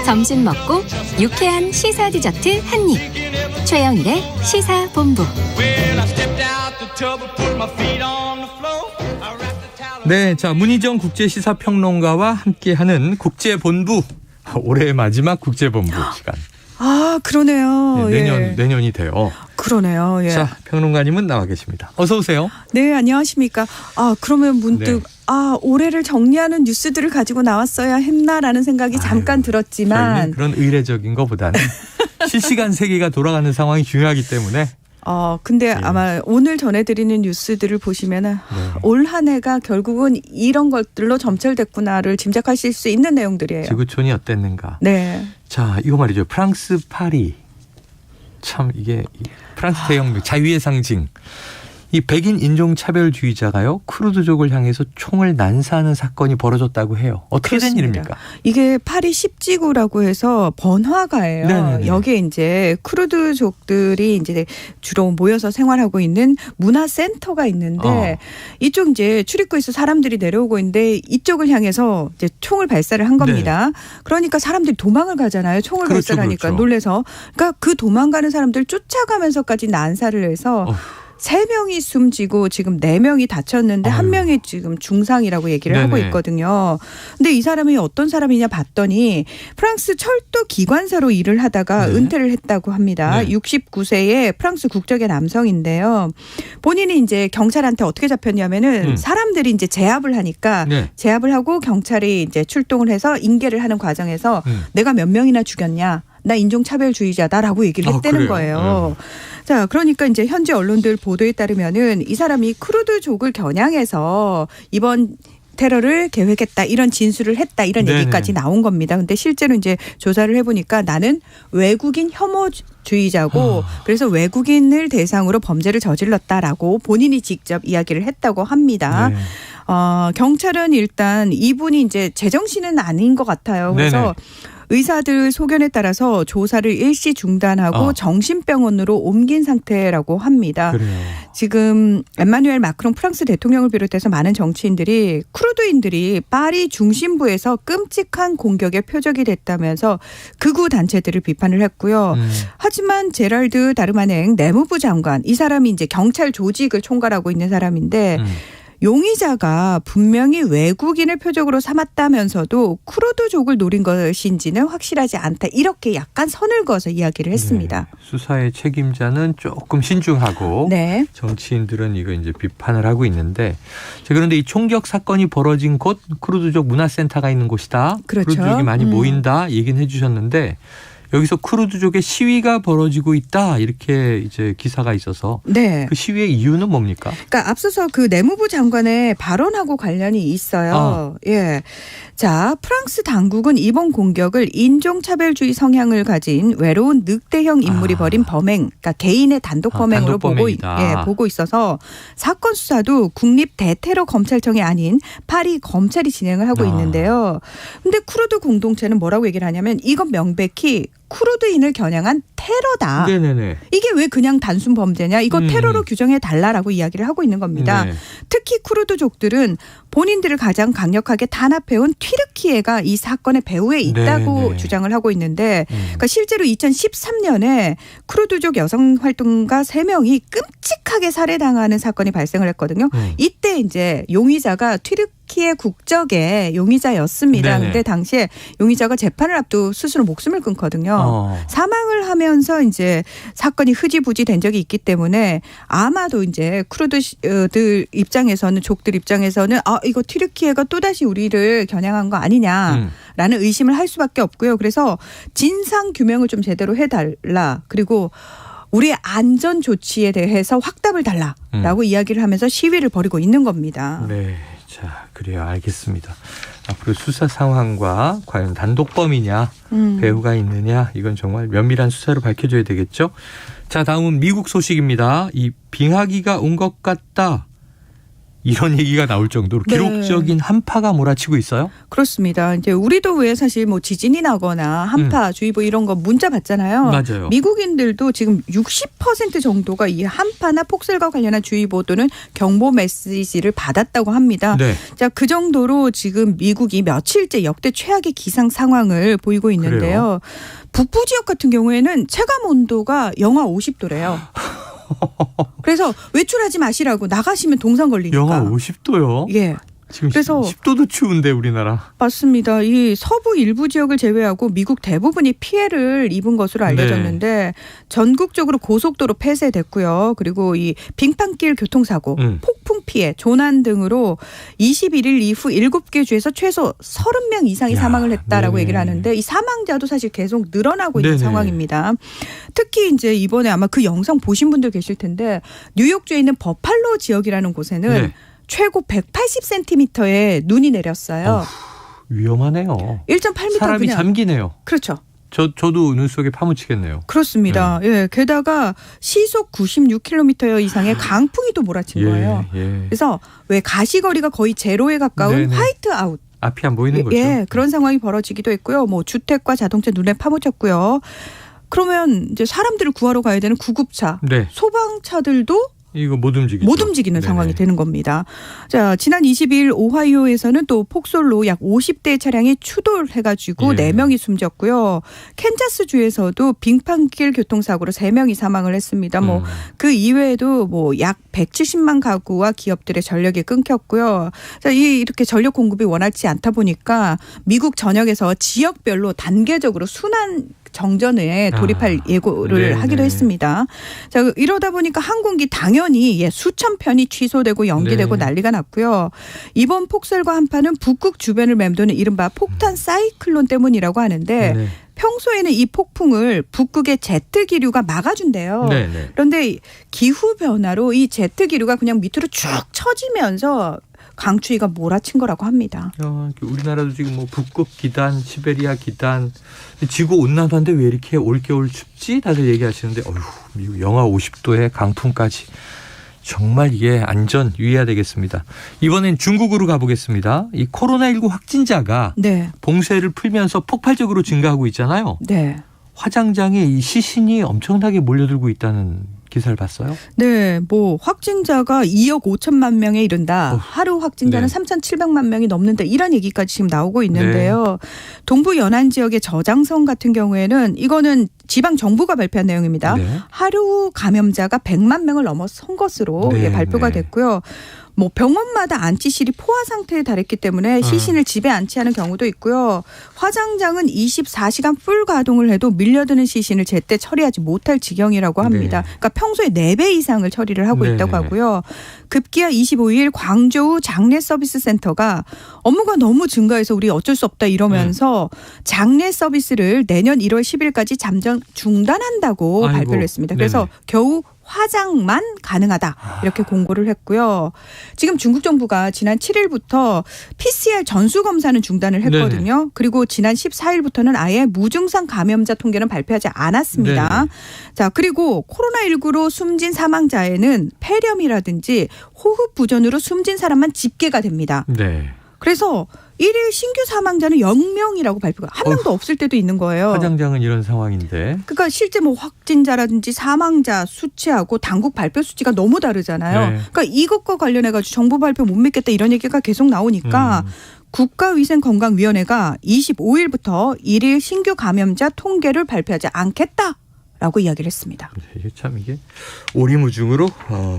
점심 먹고 유쾌한 시사 디저트 한 입. 최영일의 시사본부. 네, 자 문희정 국제시사평론가와 함께하는 국제본부. 올해의 마지막 국제본부 시간. 아, 그러네요. 네, 내년이 돼요. 그러네요. 예. 자, 평론가님은 나와 계십니다. 어서 오세요. 네, 안녕하십니까. 그러면 문득 올해를 정리하는 뉴스들을 가지고 나왔어야 했나라는 생각이 잠깐 들었지만 그런 의례적인 것보다는 실시간 세계가 돌아가는 상황이 중요하기 때문에 근데 아마 오늘 전해드리는 뉴스들을 보시면은 올 한 해가 결국은 이런 것들로 점철됐구나를 짐작하실 수 있는 내용들이에요. 지구촌이 어땠는가. 네. 자, 이거 말이죠. 프랑스 파리. 참 이게 프랑스 대혁명 자유의 상징. 이 백인 인종차별주의자가요. 쿠르드족을 향해서 총을 난사하는 사건이 벌어졌다고 해요. 어떻게 된 일입니까? 이게 파리 10지구라고 해서 번화가예요. 네네네. 여기에 이제 쿠르드족들이 이제 주로 모여서 생활하고 있는 문화센터가 있는데 이쪽 이제 출입구에서 사람들이 내려오고 있는데 이쪽을 향해서 이제 총을 발사를 한 겁니다. 그러니까 사람들이 도망을 가잖아요. 총을 발사하니까 놀래서. 그러니까 그 도망가는 사람들 쫓아가면서까지 난사를 해서 3명이 숨지고 지금 4명이 다쳤는데 1명이 지금 중상이라고 얘기를 하고 있거든요. 근데 이 사람이 어떤 사람이냐 봤더니 프랑스 철도 기관사로 일을 하다가 은퇴를 했다고 합니다. 69세의 프랑스 국적의 남성인데요. 본인이 이제 경찰한테 어떻게 잡혔냐면은 사람들이 이제 제압을 하니까 제압을 하고 경찰이 이제 출동을 해서 인계를 하는 과정에서 내가 몇 명이나 죽였냐. 나 인종차별주의자다라고 얘기를 했다는 거예요. 자, 그러니까 이제 현지 언론들 보도에 따르면은 이 사람이 쿠르드족을 겨냥해서 이번 테러를 계획했다 이런 진술을 했다 이런 얘기까지 나온 겁니다. 근데 실제로 이제 조사를 해보니까 나는 외국인 혐오주의자고 그래서 외국인을 대상으로 범죄를 저질렀다라고 본인이 직접 이야기를 했다고 합니다. 경찰은 일단 이분이 이제 제정신은 아닌 것 같아요. 그래서 의사들 소견에 따라서 조사를 일시 중단하고 정신병원으로 옮긴 상태라고 합니다. 지금 엠마누엘 마크롱 프랑스 대통령을 비롯해서 많은 정치인들이 쿠르드인들이 파리 중심부에서 끔찍한 공격의 표적이 됐다면서 극우 단체들을 비판을 했고요. 하지만 제랄드 다르마냉 내무부 장관, 이 사람이 이제 경찰 조직을 총괄하고 있는 사람인데 용의자가 분명히 외국인을 표적으로 삼았다면서도 쿠르드족을 노린 것인지는 확실하지 않다. 이렇게 약간 선을 그어서 이야기를 했습니다. 수사의 책임자는 조금 신중하고 정치인들은 이거 이제 비판을 하고 있는데 그런데 이 총격 사건이 벌어진 곳 쿠르드족 문화센터가 있는 곳이다. 쿠르드족이 많이 모인다 얘기는 해주셨는데 여기서 쿠르드족의 시위가 벌어지고 있다 이렇게 이제 기사가 있어서 그 시위의 이유는 뭡니까? 그러니까 앞서서 그 내무부 장관의 발언하고 관련이 있어요. 자, 프랑스 당국은 이번 공격을 인종차별주의 성향을 가진 외로운 늑대형 인물이 벌인 범행, 그러니까 개인의 단독 범행으로 보고 있어서 사건 수사도 국립 대테러 검찰청이 아닌 파리 검찰이 진행을 하고 있는데요. 근데 쿠르드 공동체는 뭐라고 얘기를 하냐면 이건 명백히 쿠르드인을 겨냥한 테러다. 이게 왜 그냥 단순 범죄냐. 이거 테러로 규정해 달라라고 이야기를 하고 있는 겁니다. 특히 쿠르드족들은 본인들을 가장 강력하게 단합해온 튀르키예가 이 사건의 배후에 있다고 주장을 하고 있는데 그러니까 실제로 2013년에 쿠르드족 여성 활동가 3명이 끔찍하게 살해당하는 사건이 발생을 했거든요. 이때 이제 용의자가 튀르키예 국적의 용의자였습니다. 근데 당시에 용의자가 재판을 앞두고 스스로 목숨을 끊거든요. 사망을 하면서 이제 사건이 흐지부지 된 적이 있기 때문에 아마도 이제 쿠르드들 입장에서는 족들 입장에서는 이거 튀르키예가 또다시 우리를 겨냥한 거 아니냐라는 의심을 할 수밖에 없고요. 그래서 진상 규명을 좀 제대로 해달라. 그리고 우리의 안전 조치에 대해서 확답을 달라라고 이야기를 하면서 시위를 벌이고 있는 겁니다. 자, 그래요. 알겠습니다. 앞으로 수사 상황과 과연 단독범이냐 배후가 있느냐 이건 정말 면밀한 수사로 밝혀져야 되겠죠. 자, 다음은 미국 소식입니다. 이 빙하기가 온 것 같다. 이런 얘기가 나올 정도로 네. 기록적인 한파가 몰아치고 있어요? 그렇습니다. 이제 우리도 왜 사실 뭐 지진이 나거나 한파 주의보 이런 거 문자 받잖아요. 맞아요. 미국인들도 지금 60% 정도가 이 한파나 폭설과 관련한 주의보 또는 경보 메시지를 받았다고 합니다. 네. 자, 그 정도로 지금 미국이 며칠째 역대 최악의 기상 상황을 보이고 있는데요. 그래요? 북부 지역 같은 경우에는 체감 온도가 영하 50도래요. 그래서 외출하지 마시라고 나가시면 동상 걸리니까. 영하 50도요? 예. 지금 그래서 10도도 추운데 우리나라. 맞습니다. 이 서부 일부 지역을 제외하고 미국 대부분이 피해를 입은 것으로 알려졌는데 전국적으로 고속도로 폐쇄됐고요. 그리고 이 빙판길 교통사고, 폭풍 피해, 조난 등으로 21일 이후 7개 주에서 최소 30명 이상이 사망을 했다라고 얘기를 하는데 이 사망자도 사실 계속 늘어나고 있는 상황입니다. 특히 이제 이번에 아마 그 영상 보신 분들 계실 텐데 뉴욕주에 있는 버팔로 지역이라는 곳에는 최고 180cm의 눈이 내렸어요. 위험하네요. 1.8m 사람이 그냥. 잠기네요. 그렇죠. 저도 눈 속에 파묻히겠네요. 그렇습니다. 예, 게다가 시속 96km 이상의 강풍이 또 몰아친 거예요. 그래서 왜 가시거리가 거의 제로에 가까운 화이트 아웃. 앞이 안 보이는 거죠. 예, 그런 상황이 벌어지기도 했고요. 뭐 주택과 자동차 눈에 파묻혔고요. 그러면 이제 사람들을 구하러 가야 되는 구급차, 소방차들도 이거 못 움직이죠. 못 움직이는 상황이 되는 겁니다. 자, 지난 22일 오하이오에서는 또 폭설로 약 50대의 차량이 추돌해가지고 4명이 숨졌고요. 캔자스주에서도 빙판길 교통사고로 3명이 사망을 했습니다. 뭐 그 이외에도 뭐 약 170만 가구와 기업들의 전력이 끊겼고요. 자, 이렇게 전력 공급이 원활치 않다 보니까 미국 전역에서 지역별로 단계적으로 순환 정전에 돌입할 예고를 하기도 했습니다. 자, 이러다 보니까 항공기 당연히 수천 편이 취소되고 연기되고 난리가 났고요. 이번 폭설과 한파는 북극 주변을 맴도는 이른바 폭탄 사이클론 때문이라고 하는데 평소에는 이 폭풍을 북극의 제트 기류가 막아준대요. 그런데 기후 변화로 이 제트 기류가 그냥 밑으로 쭉 처지면서 강추위가 몰아친 거라고 합니다. 우리나라도 지금 뭐 북극 기단, 시베리아 기단, 지구 온난화인데 왜 이렇게 올겨울 춥지? 다들 얘기하시는데, 미국 영하 50도에 강풍까지. 정말 이게 안전 유의해야 되겠습니다. 이번엔 중국으로 가보겠습니다. 이 코로나19 확진자가 봉쇄를 풀면서 폭발적으로 증가하고 있잖아요. 화장장에 이 시신이 엄청나게 몰려들고 있다는 기사를 봤어요? 네, 뭐 확진자가 2억 5천만 명에 이른다. 하루 확진자는 3,700만 명이 넘는다. 이런 얘기까지 지금 나오고 있는데요. 동부 연안 지역의 저장성 같은 경우에는 이거는 지방 정부가 발표한 내용입니다. 하루 감염자가 100만 명을 넘어선 것으로 발표가 됐고요. 뭐 병원마다 안치실이 포화 상태에 달했기 때문에 시신을 집에 안치하는 경우도 있고요. 화장장은 24시간 풀 가동을 해도 밀려드는 시신을 제때 처리하지 못할 지경이라고 합니다. 그러니까 평소에 4배 이상을 처리를 하고 있다고 하고요. 급기야 25일 광저우 장례 서비스 센터가 업무가 너무 증가해서 우리 어쩔 수 없다 이러면서 장례 서비스를 내년 1월 10일까지 잠정 중단한다고 발표를 했습니다. 그래서 겨우 화장만 가능하다 이렇게 공고를 했고요. 지금 중국 정부가 지난 7일부터 PCR 전수검사는 중단을 했거든요. 그리고 지난 14일부터는 아예 무증상 감염자 통계는 발표하지 않았습니다. 자, 그리고 코로나19로 숨진 사망자에는 폐렴이라든지 호흡 부전으로 숨진 사람만 집계가 됩니다. 그래서 1일 신규 사망자는 0명이라고 발표가 한 명도 없을 때도 있는 거예요. 화장장은 이런 상황인데. 그러니까 실제 뭐 확진자라든지 사망자 수치하고 당국 발표 수치가 너무 다르잖아요. 그러니까 이것과 관련해 가지고 정부 발표 못 믿겠다 이런 얘기가 계속 나오니까 국가위생건강위원회가 25일부터 1일 신규 감염자 통계를 발표하지 않겠다. 라고 이야기를 했습니다. 참 이게 오리무중으로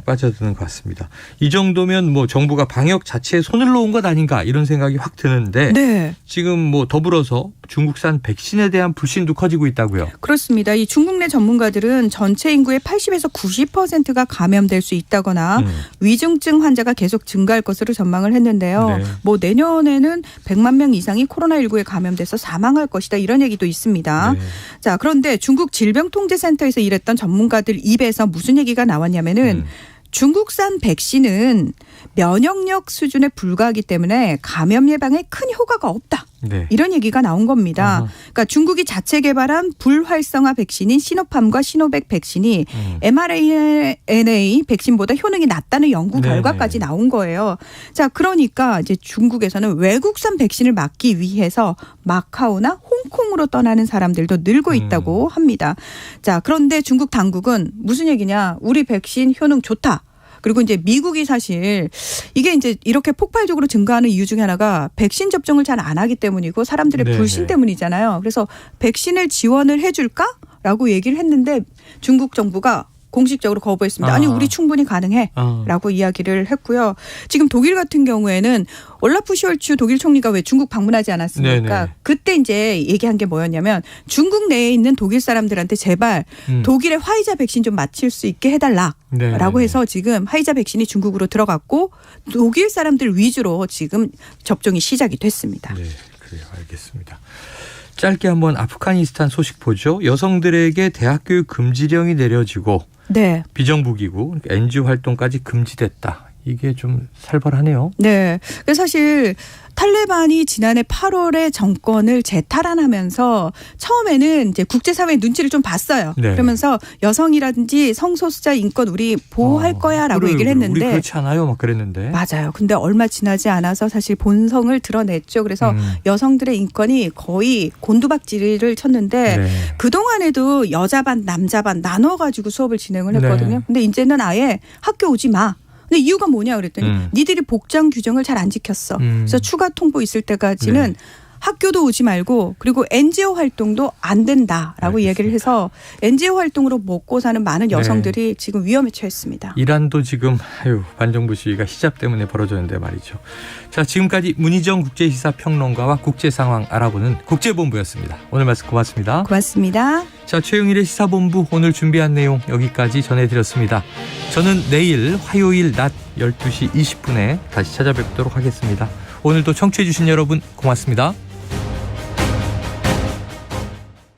빠져드는 것 같습니다. 이 정도면 뭐 정부가 방역 자체에 손을 놓은 것 아닌가 이런 생각이 확 드는데 지금 뭐 더불어서 중국산 백신에 대한 불신도 커지고 있다고요. 그렇습니다. 이 중국 내 전문가들은 전체 인구의 80에서 90%가 감염될 수 있다거나 위중증 환자가 계속 증가할 것으로 전망을 했는데요. 뭐 내년에는 100만 명 이상이 코로나19에 감염돼서 사망할 것이다 이런 얘기도 있습니다. 자, 그런데 중국 질병통제센터에서 일했던 전문가들 입에서 무슨 얘기가 나왔냐면은 중국산 백신은 면역력 수준에 불과하기 때문에 감염 예방에 큰 효과가 없다. 네. 이런 얘기가 나온 겁니다. 그러니까 중국이 자체 개발한 불활성화 백신인 시노팜과 시노백 백신이 mRNA 백신보다 효능이 낮다는 연구 결과까지 나온 거예요. 자, 그러니까 이제 중국에서는 외국산 백신을 맞기 위해서 마카오나 홍콩으로 떠나는 사람들도 늘고 있다고 합니다. 자, 그런데 중국 당국은 무슨 얘기냐? 우리 백신 효능 좋다. 그리고 이제 미국이 사실 이게 이제 이렇게 폭발적으로 증가하는 이유 중에 하나가 백신 접종을 잘 안 하기 때문이고 사람들의 불신 때문이잖아요. 그래서 백신을 지원을 해줄까라고 얘기를 했는데 중국 정부가 공식적으로 거부했습니다. 아니 우리 충분히 가능해라고 이야기를 했고요. 지금 독일 같은 경우에는 올라프 숄츠 독일 총리가 왜 중국 방문하지 않았습니까? 네네. 그때 이제 얘기한 게 뭐였냐면 중국 내에 있는 독일 사람들한테 제발 독일의 화이자 백신 좀 맞힐 수 있게 해달라라고 해서 지금 화이자 백신이 중국으로 들어갔고 독일 사람들 위주로 지금 접종이 시작이 됐습니다. 네, 그래요. 알겠습니다. 짧게 한번 아프가니스탄 소식 보죠. 여성들에게 대학 교육 금지령이 내려지고 비정부기구 NGO 활동까지 금지됐다. 이게 좀 살벌하네요. 네. 사실 탈레반이 지난해 8월에 정권을 재탈환하면서 처음에는 이제 국제사회의 눈치를 좀 봤어요. 그러면서 여성이라든지 성소수자 인권 우리 보호할 거야라고 얘기를 했는데 우리 그렇지 않아요, 막 그랬는데. 맞아요. 근데 얼마 지나지 않아서 사실 본성을 드러냈죠. 그래서 여성들의 인권이 거의 곤두박질을 쳤는데 그동안에도 여자 반 남자 반 나눠가지고 수업을 진행을 했거든요. 근데 이제는 아예 학교 오지 마. 근데 이유가 뭐냐 그랬더니 니들이 복장 규정을 잘 안 지켰어. 그래서 추가 통보 있을 때까지는 학교도 오지 말고 그리고 NGO 활동도 안 된다라고 얘기를 해서 NGO 활동으로 먹고 사는 많은 여성들이 지금 위험에 처했습니다. 이란도 지금 반정부 시위가 히잡 때문에 벌어졌는데 말이죠. 자, 지금까지 문희정 국제시사평론가와 국제상황 알아보는 국제본부였습니다. 오늘 말씀 고맙습니다. 고맙습니다. 자, 최영일의 시사본부 오늘 준비한 내용 여기까지 전해드렸습니다. 저는 내일 화요일 낮 12시 20분에 다시 찾아뵙도록 하겠습니다. 오늘도 청취해 주신 여러분 고맙습니다.